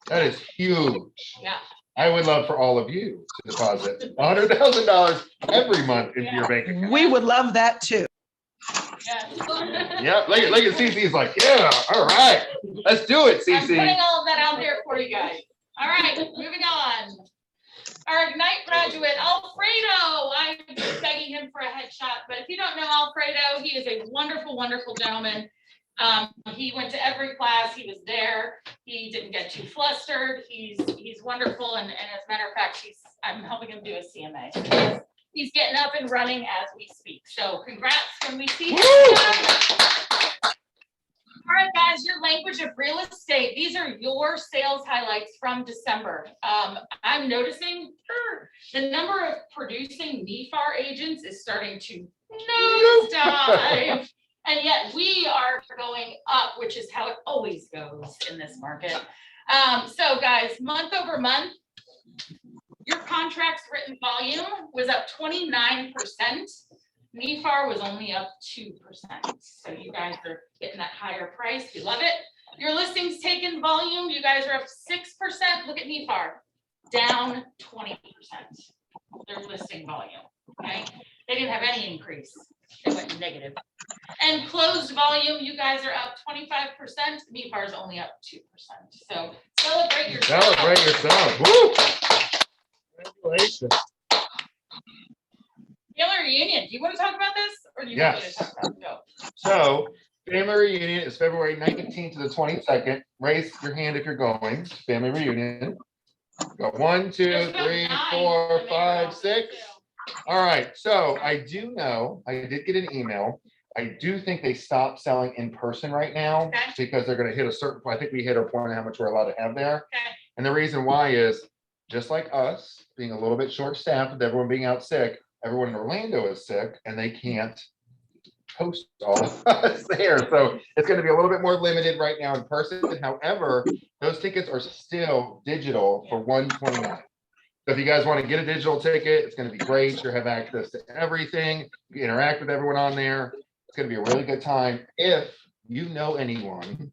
That is huge. Yeah. I would love for all of you to deposit $100,000 every month into your bank account. We would love that too. Yeah. Yeah, look at CC's like, yeah, all right, let's do it, I'm putting CC. all of that out there for you guys. All right, moving on. Our Ignite graduate, Alfredo. I'm begging him for a headshot, but if you don't know Alfredo, he is a wonderful, wonderful gentleman. He went to every class. He was there. He didn't get too flustered. He's wonderful, and as a matter of fact, I'm helping him do a CMA. He's getting up and running as we speak. So congrats when we see him. All right, guys, your language of real estate. These are your sales highlights from December. I'm noticing the number of producing NEFAR agents is starting to nosedive. And yet we are going up, which is how it always goes in this market. So guys, month over month, your contracts written volume was up 29%. NEFAR was only up 2%. So you guys are getting that higher price. We love it. Your listings taken volume, you guys are up 6%. Look at NEFAR, down 20%. Their listing volume, okay? They didn't have any increase. They went negative. And closed volume, you guys are up 25%. NEFAR is only up 2%. So celebrate yourself. Celebrate yourself. Woo! Congratulations. Family reunion. Do you want to talk about this, or do you want me to Yes. talk about it? Go. So family reunion is February 19th to the 22nd. Raise your hand if you're going. Family reunion. Go 1, 2, 3, 4, 5, 6. All right. So I do know, I did get an email. I do think they stopped selling in person right now Okay. because they're going to hit a certain point. I think we hit our point on how much we're allowed to have there. Okay. And the reason why is just like us being a little bit short staffed with everyone being out sick, everyone in Orlando is sick and they can't host all of us there. So it's going to be a little bit more limited right now in person. However, those tickets are still digital for $129. So if you guys want to get a digital ticket, it's going to be great. You'll have access to everything. You can interact with everyone on there. It's going to be a really good time. If you know anyone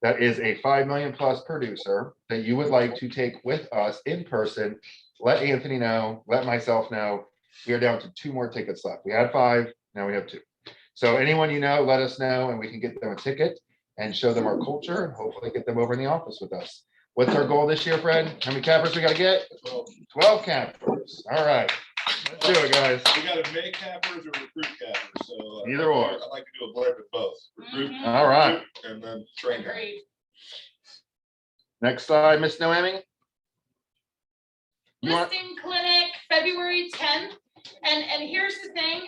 that is a 5 million plus producer that you would like to take with us in person, let Anthony know, let myself know. We are down to 2 more tickets left. We had 5, now we have 2. So anyone you know, let us know and we can get them a ticket and show them our culture and hopefully get them over in the office with us. What's our goal this year, Fred? How many cappers we gotta get? 12 cappers. All right, let's do it, guys. We gotta make cappers or recruit cappers, so. Either or. I'd like to do a blend of both. Recruit. All right. And then train them. Agreed. Next slide, Miss Noemi. You want, Listing clinic, February 10th. And here's the thing,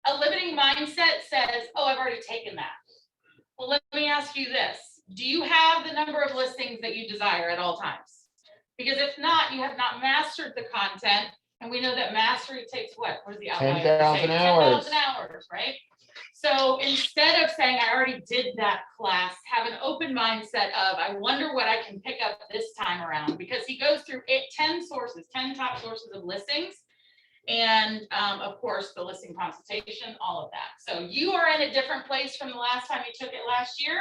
a limiting mindset says, oh, I've already taken that. Well, let me ask you this. Do you have the number of listings that you desire at all times? Because if not, you have not mastered the content. And we know that mastery takes what? What is the outline? 10,000 hours. 10,000 hours, right? So instead of saying, I already did that class, have an open mindset of, I wonder what I can pick up this time around, because he goes through 10 sources, 10 top sources of listings. And of course, the listing consultation, all of that. So you are in a different place from the last time you took it last year.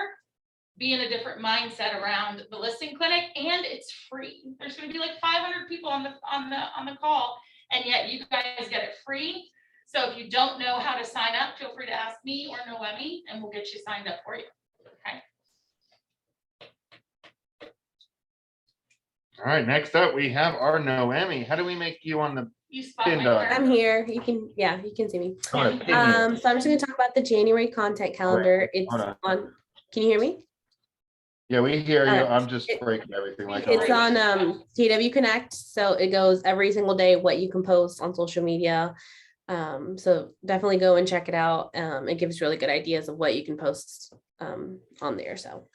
Be in a different mindset around the listing clinic, and it's free. There's going to be like 500 people on the call, and yet you guys get it free. So if you don't know how to sign up, feel free to ask me or Noemi, and we'll get you signed up for you. Okay. all right, next up, we have our Noemi. How do we make you on the You spot pin my dog? hair. I'm here. You can see me. I'm gonna pin you. So I'm just gonna talk about the January content calendar. It's hold on. on, can you hear me? Yeah, we hear you. Uh, I'm just it- breaking everything like. It's always. on KW Connect, so it goes every single day what you can post on social media. So definitely go and check it out. It gives really good ideas of what you can post on there. So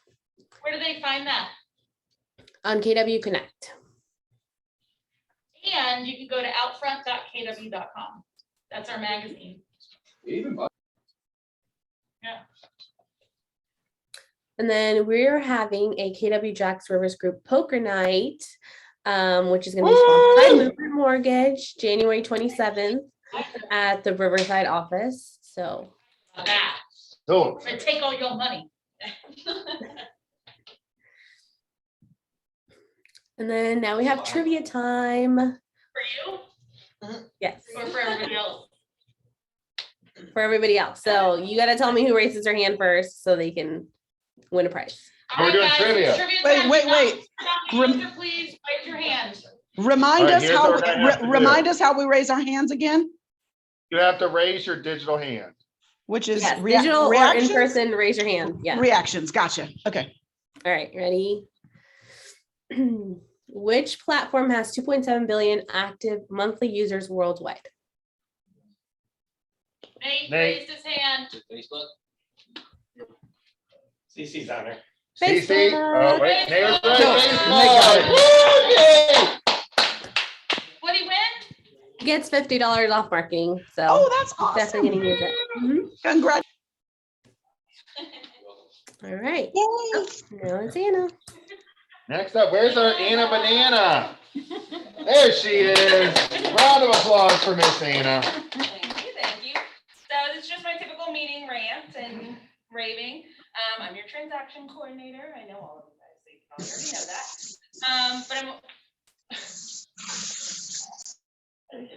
Where do they find that? on KW Connect. And you can go to outfront.kw.com. That's our magazine. Yeah. And then we're having a KW Jacks Rivers Group poker night, which is going to be sponsored by Movement Mortgage, January 27th at the Riverside office. So That. So, We're gonna take all your money. and then now we have trivia time. For you Yes, or for everybody else? for everybody else. So you got to tell me who raises their hand first so they can win a prize. We're doing trivia. Wait, time. wait, Do not- wait. do not answer, please raise your hand. Remind All right, us here's how, what we're gonna have to do. remind us how we raise our hands again, You have to raise your digital hand. which is Yes, rea- digital or in reactions? person, raise your hand. Yeah. Reactions, gotcha, okay. All right, ready? Which platform has 2.7 billion active monthly users worldwide? Nate Nate. raised his hand. Facebook. CC's on there. CC. Oh, wait. Nail's right. No, What'd he win? Gets $50 off marketing. So Oh, that's definitely awesome. gonna use it. Mhm. Congrats. All right. Now it's Anna. Next up, where's our Anna Banana? There she is. Round of applause for Miss Anna. Thank you, thank you. So this is just my typical meeting rant and raving. I'm your transaction coordinator. I know all of you guys, so you already know that. But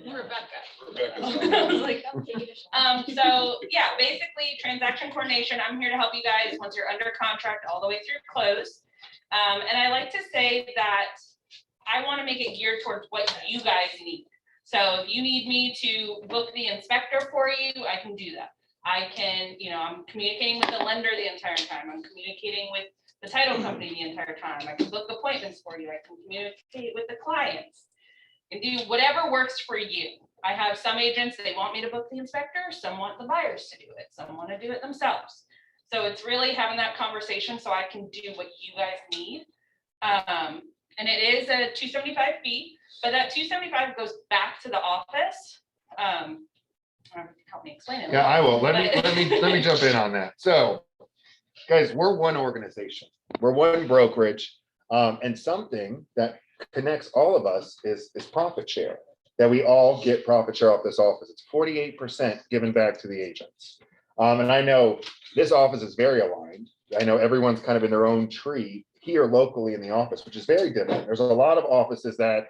Rebecca. I was like, so yeah, basically transaction coordination. I'm here to help you guys once you're under contract all the way through close. And I like to say that I want to make it geared towards what you guys need. So if you need me to book the inspector for you, I can do that. I can, I'm communicating with the lender the entire time. I'm communicating with the title company the entire time. I can book appointments for you. I can communicate with the clients and do whatever works for you. I have some agents, they want me to book the inspector. Some want the buyers to do it. Some want to do it themselves. So it's really having that conversation so I can do what you guys need. And it is a $275 fee, but that $275 goes back to the office. Help me explain it. Yeah, I will. Let me jump in on that. So, guys, we're one organization. We're one brokerage. And something that connects all of us is profit share, that we all get profit share off this office. It's 48% given back to the agents. And I know this office is very aligned. I know everyone's kind of in their own tree here locally in the office, which is very different. There's a lot of offices that,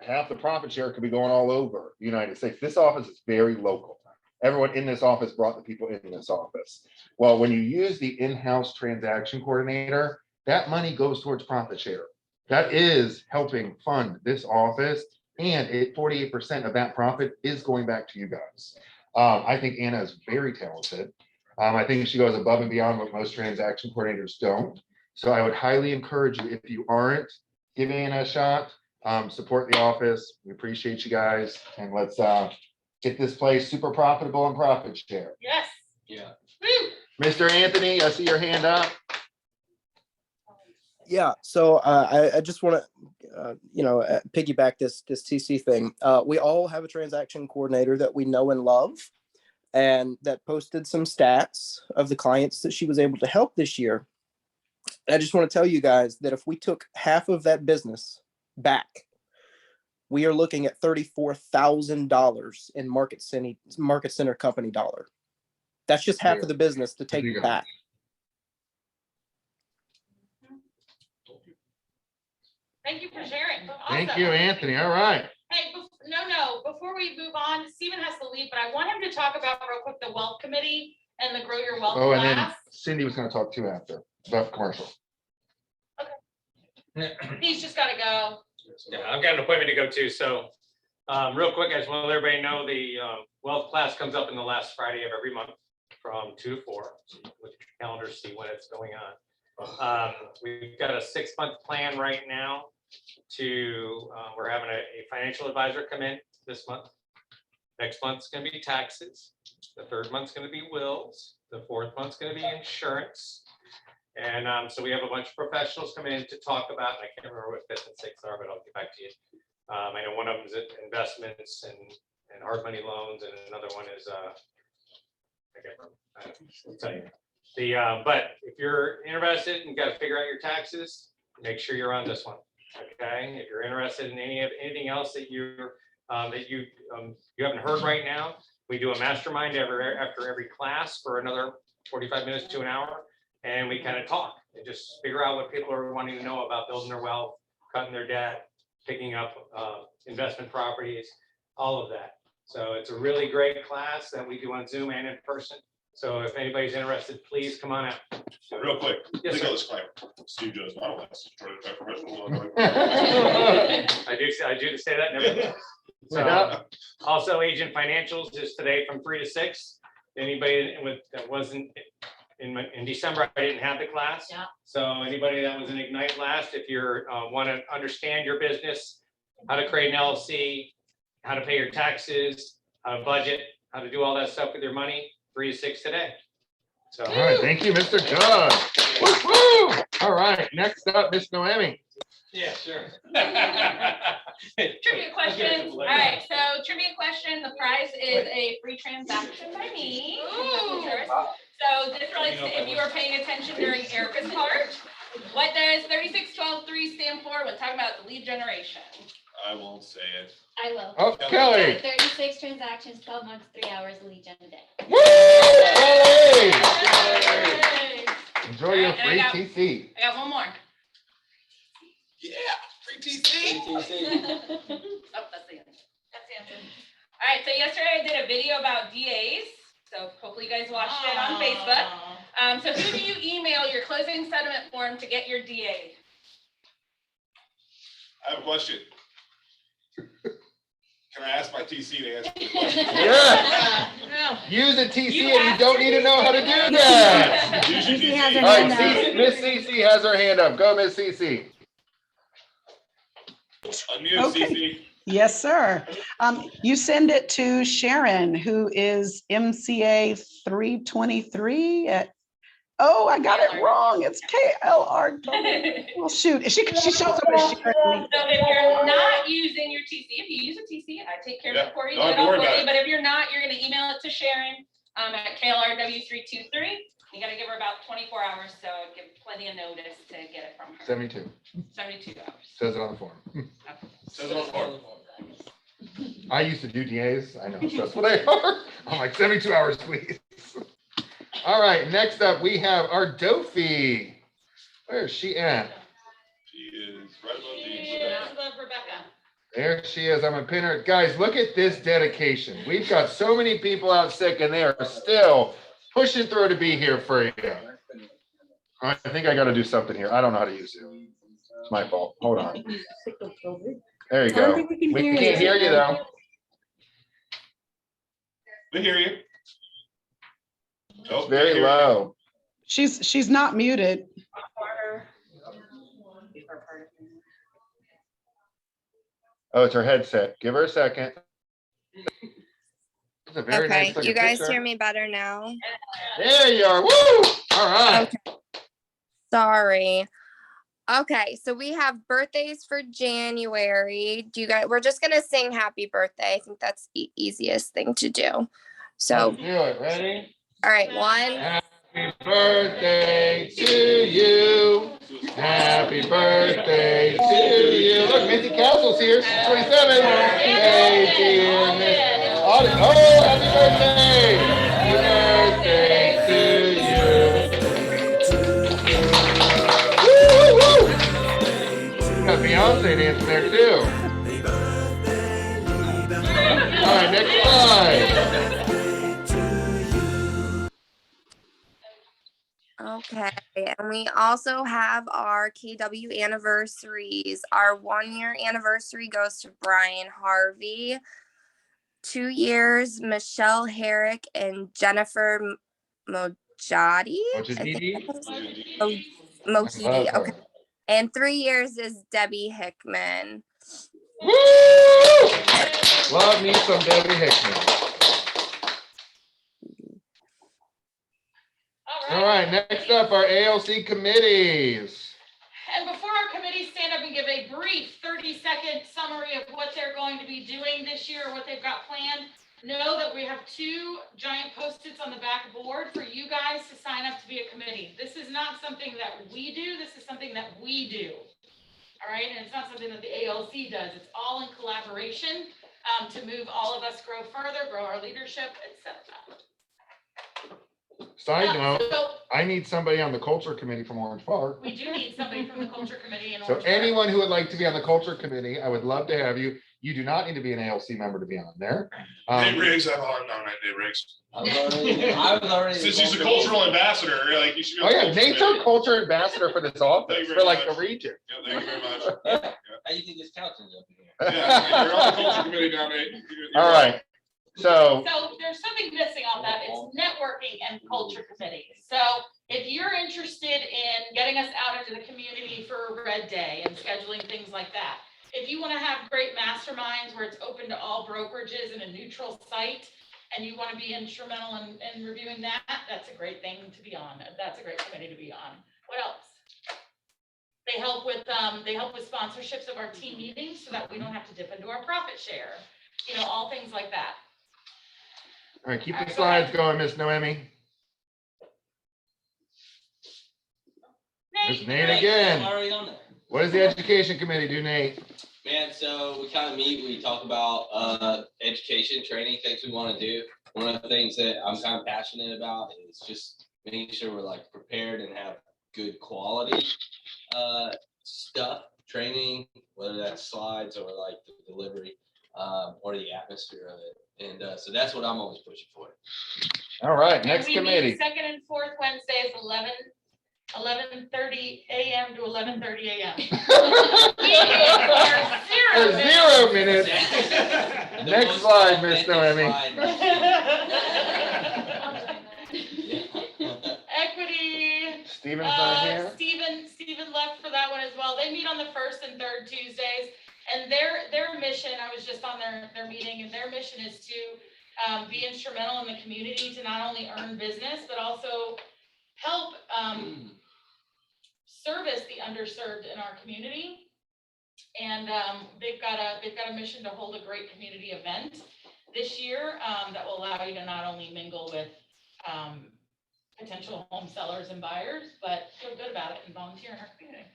half the profit share could be going all over the United States. This office is very local. Everyone in this office brought the people in this office. Well, when you use the in-house transaction coordinator, that money goes towards profit share. That is helping fund this office, and 48% of that profit is going back to you guys. I think Anna is very talented. I think she goes above and beyond what most transaction coordinators don't. So I would highly encourage you, if you aren't giving it a shot, support the office. We appreciate you guys, and let's get this place super profitable and profit share. Yes. Yeah. Mr. Anthony, I see your hand up. Yeah, so I just want to, piggyback this TC thing. We all have a transaction coordinator that we know and love, and that posted some stats of the clients that she was able to help this year. And I just want to tell you guys that if we took half of that business back, we are looking at $34,000 in market center company dollar. That's just half of the business to take back. Thank you for sharing. Thank Awesome. you, Anthony. All right. Hey, before we move on, Stephen has to leave, but I want him to talk about real quick the wealth committee and the Grow Your Wealth Oh, and then class. Cindy was gonna talk too after, about commercial. He's just gotta go. Yeah, I've got an appointment to go to, so real quick, I just want to let everybody know the wealth class comes up in the last Friday of every month from 2 to 4. So you can look at your calendar, see when it's going on. We've got a 6-month plan right now to, we're having a financial advisor come in this month. Next month's gonna be taxes. The 3rd month's gonna be wills. The 4th month's gonna be insurance. And so we have a bunch of professionals come in to talk about, I can't remember what 5th and 6th are, but I'll get back to you. I know one of them is investments and hard money loans, and another one is, I can't remember. I'll tell you. But if you're interested and got to figure out your taxes, make sure you're on this one. Okay, if you're interested in anything else that you haven't heard right now, we do a mastermind after every class for another 45 minutes to an hour, and we kind of talk and just figure out what people are wanting to know about building their wealth, cutting their debt, picking up investment properties, all of that. So it's a really great class that we do on Zoom and in person. So if anybody's interested, please come on out. Real quick, Yes, legal sir. disclaimer. Steve Jones not allowed to try to attack professional. I do say that. Never. So also Agent Financials is today from 3 to 6. Anybody that wasn't in December, I didn't have the class. Yeah. So anybody that was in Ignite last, if you're want to understand your business, how to create an LLC, how to pay your taxes, how to budget, how to do all that stuff with your money, 3 to 6 today. So All right, thank you, Mr. Doug. Woo-hoo! All right, next up, Miss Noemi. Yeah, sure. Trivia questions. All right, so trivia question, the prize is a free transaction by me. So this relates to if you were paying attention during Erica's part. What does 36123 stand for when talking about the lead generation? I won't say it. I will. Oh, Kelly. 36 transactions, 12 months, 3 hours, lead gen a day. Woo! Kelly! Enjoy your All right, free and TC. I got one more. Yeah, free TC. Oh, that's the answer. That's the answer. All right, so yesterday I did a video about DAs. So hopefully you guys watched it on Facebook. So who do you email your closing settlement form to get your DA? I have a question. Can I ask my TC to answer the question? Yeah. Use a TC and you don't need to know how to do that. Use your TC has her TC. All hand right, up. Miss CC has her hand up. Go, Miss CC. Unmute Okay. CC. Yes, sir. You send it to Sharon, who is MCA 323 at, oh, I got it wrong. It's KLR. Well, shoot, she shows up as Sharon. So if you're not using your TC, if you use a TC, I take care of Yeah, it for you. don't do it have to all worry for about you. it. But if you're not, you're gonna email it to Sharon at KLRW323. You gotta give her about 24 hours, so give plenty of notice to get it from her. 72. 72 hours. Says it on the form. Says it on the form. I used to do DAs. I know how stressful they are. I'm like 72 hours, please. All right, next up we have our Dophie. Where is she at? She is right above Yeah, the. love Rebecca. There she is. I'm a pinner. Guys, look at this dedication. We've got so many people out sick and they are still pushing through to be here for you. I think I got to do something here. I don't know how to use it. It's my fault. Hold on. There you I don't go. think we can We hear can't you. hear you though. We hear you. It's Nope, very can't hear you. low. She's not muted. Oh, it's her headset. Give her a second. It's a very nice Okay, looking you guys picture. hear me better now? There you are. Woo! All right. Okay. Sorry. Okay, so we have birthdays for January. Do you guys, we're just gonna sing happy birthday. I think that's the easiest thing to do. So, Let's do it. Ready? all right, one. Happy birthday to you. Happy birthday to you. Look, Missy Castle's here. She's 27. Hey, dear Miss. Oh, happy birthday. Happy birthday to you. Woo, woo, woo. Got Beyonce dancing there too. All right, next slide. Okay, and we also have our KW anniversaries. Our 1 year anniversary goes to Brian Harvey. 2 years, Michelle Herrick and Jennifer Mojadi. Mohidi, okay. And 3 years is Debbie Hickman. Woo! Love me some Debbie Hickman. All right, next up, our ALC committees. And before our committees stand up and give a brief 30-second summary of what they're going to be doing this year, what they've got planned, know that we have 2 giant Post-its on the back board for you guys to sign up to be a committee. This is not something that we do. This is something that we do. All right, and it's not something that the ALC does. It's all in collaboration to move all of us grow further, grow our leadership, etc. Side note, I need somebody on the culture committee from Orange Park. We do need somebody from the culture committee in So Orange Park. anyone who would like to be on the culture committee, I would love to have you. You do not need to be an ALC member to be on there. Nate Riggs, I'm on, no, not Nate Riggs. I was already. Since he's a cultural ambassador, like you should be. Oh on the yeah, culture Nate's our committee. culture ambassador for this office, Thank you for very like much. the region. Yeah, thank you very much. How do you think this couch is up here? Yeah, you're on the culture committee now, Nate. You're All right, so So there's something missing on that. It's networking and culture committees. So if you're interested in getting us out into the community for Red Day and scheduling things like that, if you want to have great masterminds where it's open to all brokerages in a neutral site, and you want to be instrumental in reviewing that, that's a great thing to be on. That's a great committee to be on. What else? They help with sponsorships of our team meetings so that we don't have to dip into our profit share. You know, all things like that. all right, keep the slides going, Miss Noemi. There's Nate I'm again. already on there. What does the education committee do, Nate? Man, so we kind of meet, we talk about education, training, things we want to do. One of the things that I'm kind of passionate about is just making sure we're like prepared and have good quality stuff, training, whether that's slides or like the delivery or the atmosphere of it. And so that's what I'm always pushing for. All right, And next we meet committee. Second and fourth Wednesdays, 11:30 a.m. to 11:30 a.m. For 0 minutes. Next slide, Miss Noemi. Equity. Steven's not here. Steven left for that one as well. They meet on the first and third Tuesdays. And their mission, I was just on their meeting, and their mission is to be instrumental in the community to not only earn business, but also help service the underserved in our community. And they've got a mission to hold a great community event this year that will allow you to not only mingle with potential home sellers and buyers, but feel good about it and volunteer in our community.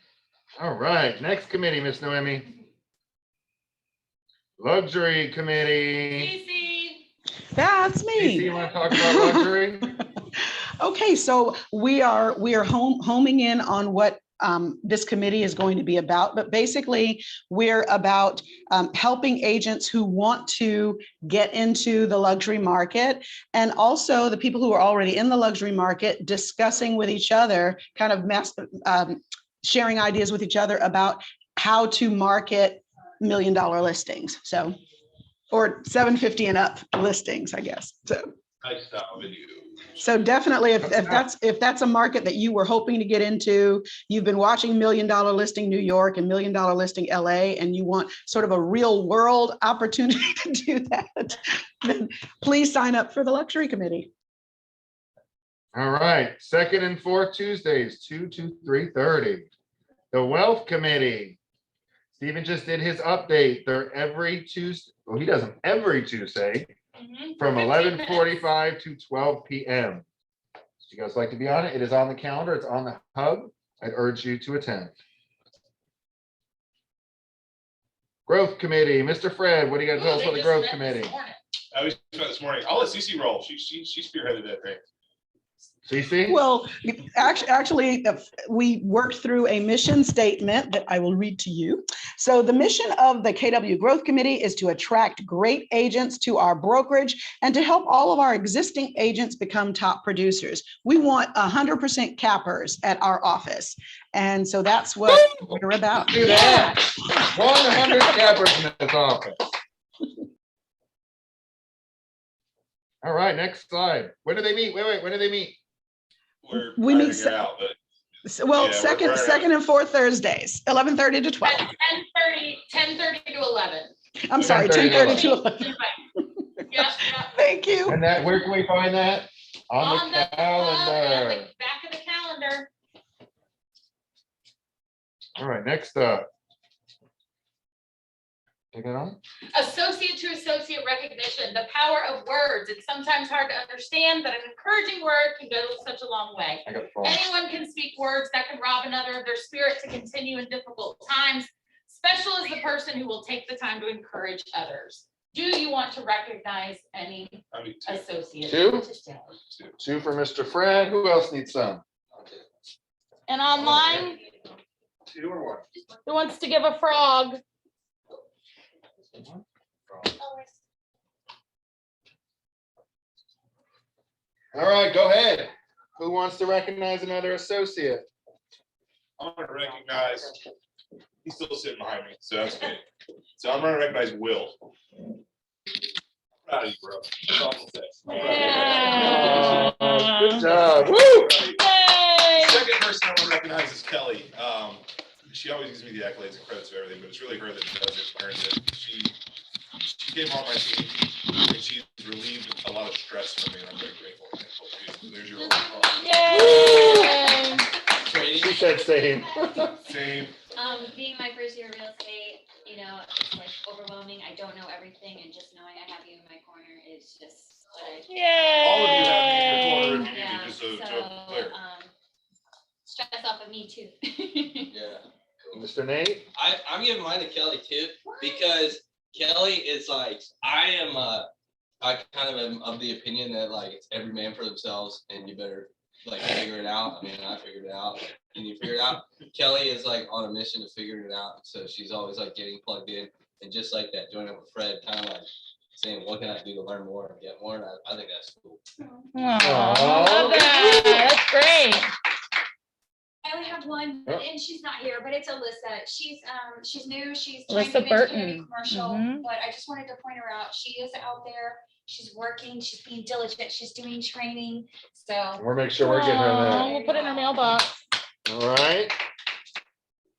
All right, next committee, Miss Noemi. Luxury committee. That's me. Casey, you want to talk about luxury? Okay, so we are homing in on what this committee is going to be about, but basically we're about helping agents who want to get into the luxury market, and also the people who are already in the luxury market discussing with each other, kind of sharing ideas with each other about how to market $1 million listings. So, or 750 and up listings, I guess. So. Nice style video. So definitely, if that's a market that you were hoping to get into, you've been watching $1 Million Listing New York and $1 Million Listing LA, and you want sort of a real world opportunity to do that, then please sign up for the luxury committee. All right, second and fourth Tuesdays, 2 to 3:30. The Wealth Committee. Stephen just did his update. They're every Tuesday. Well, he does them every Tuesday from 11:45 to 12 p.m. So you guys like to be on it? It is on the calendar. It's on the hub. I'd urge you to attend. Growth Committee, Mr. Fred, what do you got to tell us about the Growth Committee? We met this morning. I'll let Cece roll. She spearheaded that thing. Cece? Well, actually, we worked through a mission statement that I will read to you. So the mission of the KW Growth Committee is to attract great agents to our brokerage and to help all of our existing agents become top producers. We want 100% cappers at our office. And so that's what we're about. Do that. 100 cappers in this office. All right, next slide. When do they meet? Wait, when do they meet? We meet Well, Yeah, second and fourth Thursdays, 11:30 to 12. 10:30 to 11. I'm sorry, 10:30 to 11. Yeah. Thank you. And that, where can we find that? On the calendar. Back of the calendar. All right, next up. Take it on. Associate to associate recognition, the power of words. It's sometimes hard to understand, but an encouraging word can go such a long way. I got the phone. Anyone can speak words that can rob another of their spirit to continue in difficult times. Special is the person who will take the time to encourage others. Do you want to recognize any associates? Two? today? Two for Mr. Fred. Who else needs some? And online, Two or one? who wants to give a frog? All right, go ahead. Who wants to recognize another associate? I'm gonna recognize, he's still sitting behind me, so that's good. So I'm gonna recognize Will. Proud of you, bro. That's all I'll say. Good job. Woo! Second person I want to recognize is Kelly. She always gives me the accolades and credits for everything, but it's really her that does it, earns it. She came on my team and she's relieved a lot of stress from me, and I'm very grateful. There's your She said same. Same. Being my first year of real estate, you know, it's like overwhelming. I don't know everything, and just knowing I have you in my corner is just what I. All of you have me in your corner if you need me, just so clear. Stress off of me too. Yeah. Mr. Nate? I'm giving mine to Kelly too, because Kelly is like, I kind of am of the opinion that like it's every man for themselves and you better like figure it out. I mean, I figured it out. Can you figure it out? Kelly is like on a mission to figure it out. So she's always like getting plugged in, and just like that, joining up with Fred, kind of like saying, what can I do to learn more and get more? And I think that's cool. I love that. That's great. I only have one, and she's not here, but it's Alyssa. She's new. She's Alyssa trying to Burton. engineering commercial, Mhm. but I just wanted to point her out. She is out there. She's working. She's being diligent. She's doing training. So We'll make sure we're getting her that. We'll put it in her mailbox. All right.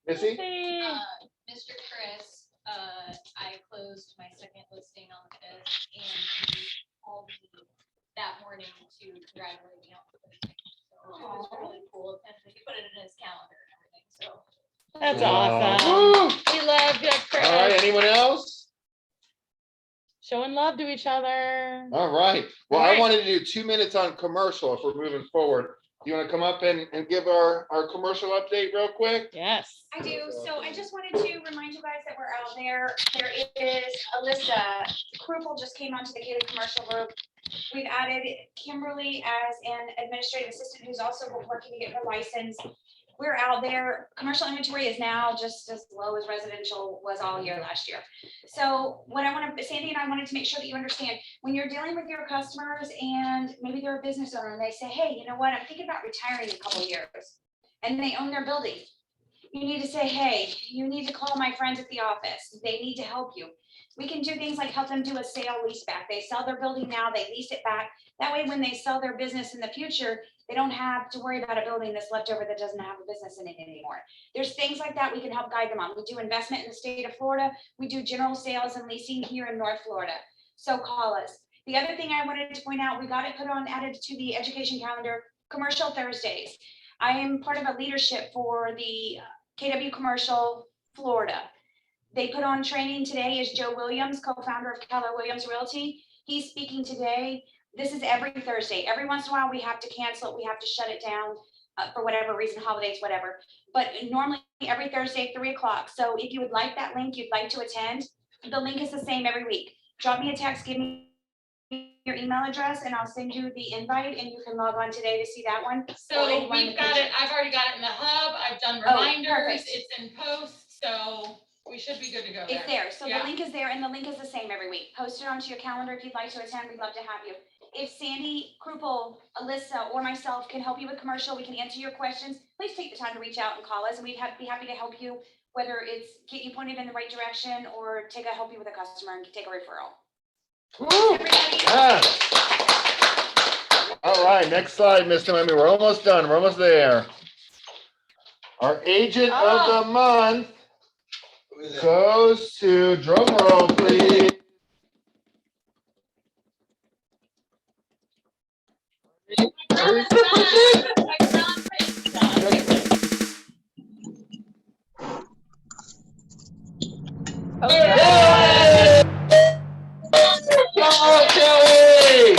Missy? Mr. Chris, I closed my second listing on the 5th, and he called me that morning to congratulate me on the listing. So it was really cool, and he put it in his calendar and everything, so. That's Woo! awesome. We love you, Chris. All right, anyone else? Showing love to each other. All right. Well, All I right. wanted to do 2 minutes on commercial if we're moving forward. You want to come up and give our commercial update real quick? Yes. I do. So I just wanted to remind you guys that we're out there. There is Alyssa Krupel just came onto the Gated Commercial Group. We've added Kimberly as an administrative assistant who's also working to get her license. We're out there. Commercial inventory is now just as low as residential was all year last year. So what I want to, Sandy and I wanted to make sure that you understand, when you're dealing with your customers and maybe they're a business owner and they say, hey, you know what, I'm thinking about retiring in a couple of years, and they own their building. You need to say, hey, you need to call my friends at the office. They need to help you. We can do things like help them do a sale lease back. They sell their building now, they lease it back. That way, when they sell their business in the future, they don't have to worry about a building that's left over that doesn't have a business in it anymore. There's things like that we can help guide them on. We do investment in the state of Florida. We do general sales and leasing here in North Florida. So call us. The other thing I wanted to point out, we got it added to the education calendar, Commercial Thursdays. I am part of a leadership for the KW Commercial Florida. They put on training today is Joe Williams, co-founder of Keller Williams Realty. He's speaking today. This is every Thursday. Every once in a while, we have to cancel it. We have to shut it down for whatever reason, holidays, whatever. But normally every Thursday, 3 o'clock. So if you would like that link, you'd like to attend, the link is the same every week. Drop me a text, give me your email address, and I'll send you the invite, and you can log on today to see that one. So Or anyone in we've the got future. it, I've already got it in the hub, I've done Oh, reminders, perfect. it's in post, so we should be good to go It's there. So Yeah. the link is there, and the link is the same every week. Post it onto your calendar if you'd like to attend. We'd love to have you. If Sandy, Krupel, Alyssa, or myself can help you with commercial, we can answer your questions. Please take the time to reach out and call us, and we'd be happy to help you, whether it's get you pointed in the right direction or help you with a customer and take a referral. Ah. All right, next slide, Mr. Noemi. We're almost done. We're almost there. Our agent of the month goes to, drum roll, please. Oh, Kelly!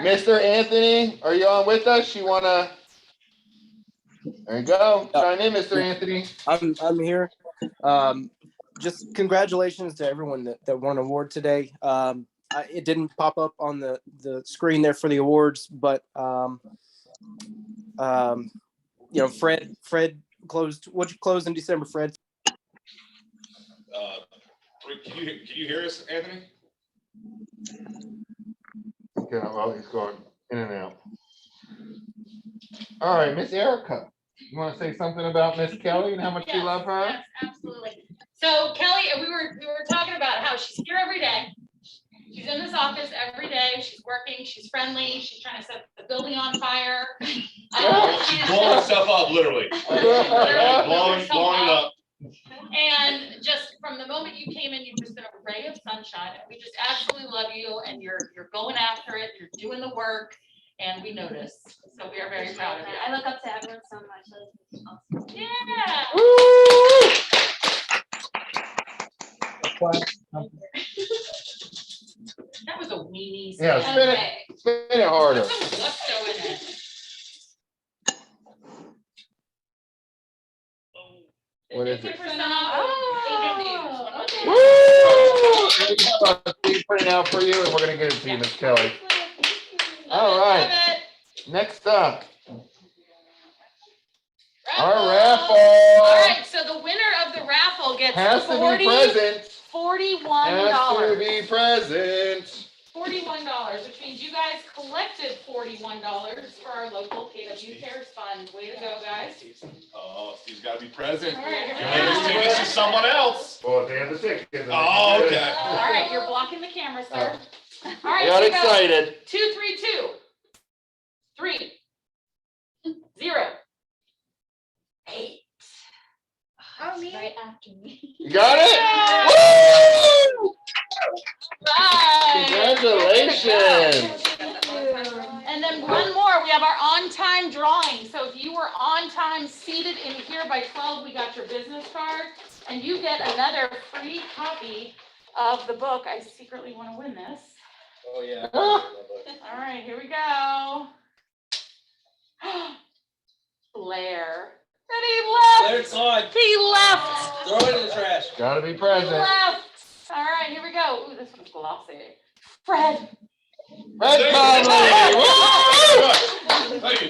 Mr. Anthony, are you on with us? You wanna? There you go. Chime in, Mr. Anthony. I'm here. Just congratulations to everyone that won an award today. It didn't pop up on the screen there for the awards, but Fred closed. What'd you close in December, Fred? Can you hear us, Anthony? Okay, well, he's going in and out. All right, Miss Erica, you want to say something about Miss Kelly and how much you love her? Yes, absolutely. So Kelly, we were talking about how she's here every day. She's in this office every day. She's working. She's friendly. She's trying to set the building on fire. She's blowing stuff up, literally. Blowing it up. And just from the moment you came in, you've just been a ray of sunshine. And we just absolutely love you, and you're going after it. You're doing the work, and we notice. So we are very proud of you. I look up to everyone so much. That's awesome. Yeah. That was a weenie. Yeah, spin it harder. Put some gusto in it. What is it? 50% off. Woo! Big print out for you, and we're gonna get it to you, Miss Kelly. All right. Next up, our raffle. All right, so the winner of the raffle gets Has to be present. $41. Has to be present. $41, which means you guys collected $41 for our local KW Cares Fund. Way to go, guys. Oh, Steve's gotta be present. All right, here we Give go. those tickets to someone else. Well, if they have the tickets. Oh, okay. All right, you're blocking the camera, sir. All right, Got here we go. excited. 2, 3, 2, 3, 0, 8. Oh, me? Right after me. You got it? Woo! Right. Congratulations. And then one more, we have our on-time drawing. So if you were on time seated in here by 12, we got your business card, and you get another free copy of the book. I secretly want to win this. Oh, yeah. All right, here we go. Blair. And he left. Blair's on. He left. Throw it in the trash. Gotta be He present. left. All right, here we go. Ooh, this one's glossy. Fred. Red Conley. Thank you.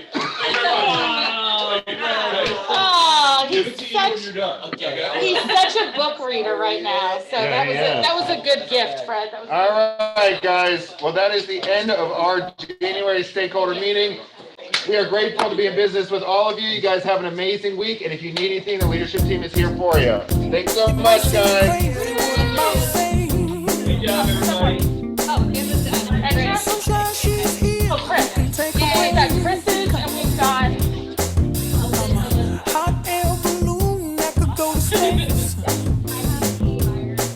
Oh, Give it to you when you're done. Okay. he's such a book reader right now. So Yeah, that was a good gift, Fred. That was All right, guys. Well, that is the end of our January stakeholder meeting. We are grateful to be in business with all of you. You guys have an amazing week. And if you need anything, the leadership team is here for you. Thanks so much, guys.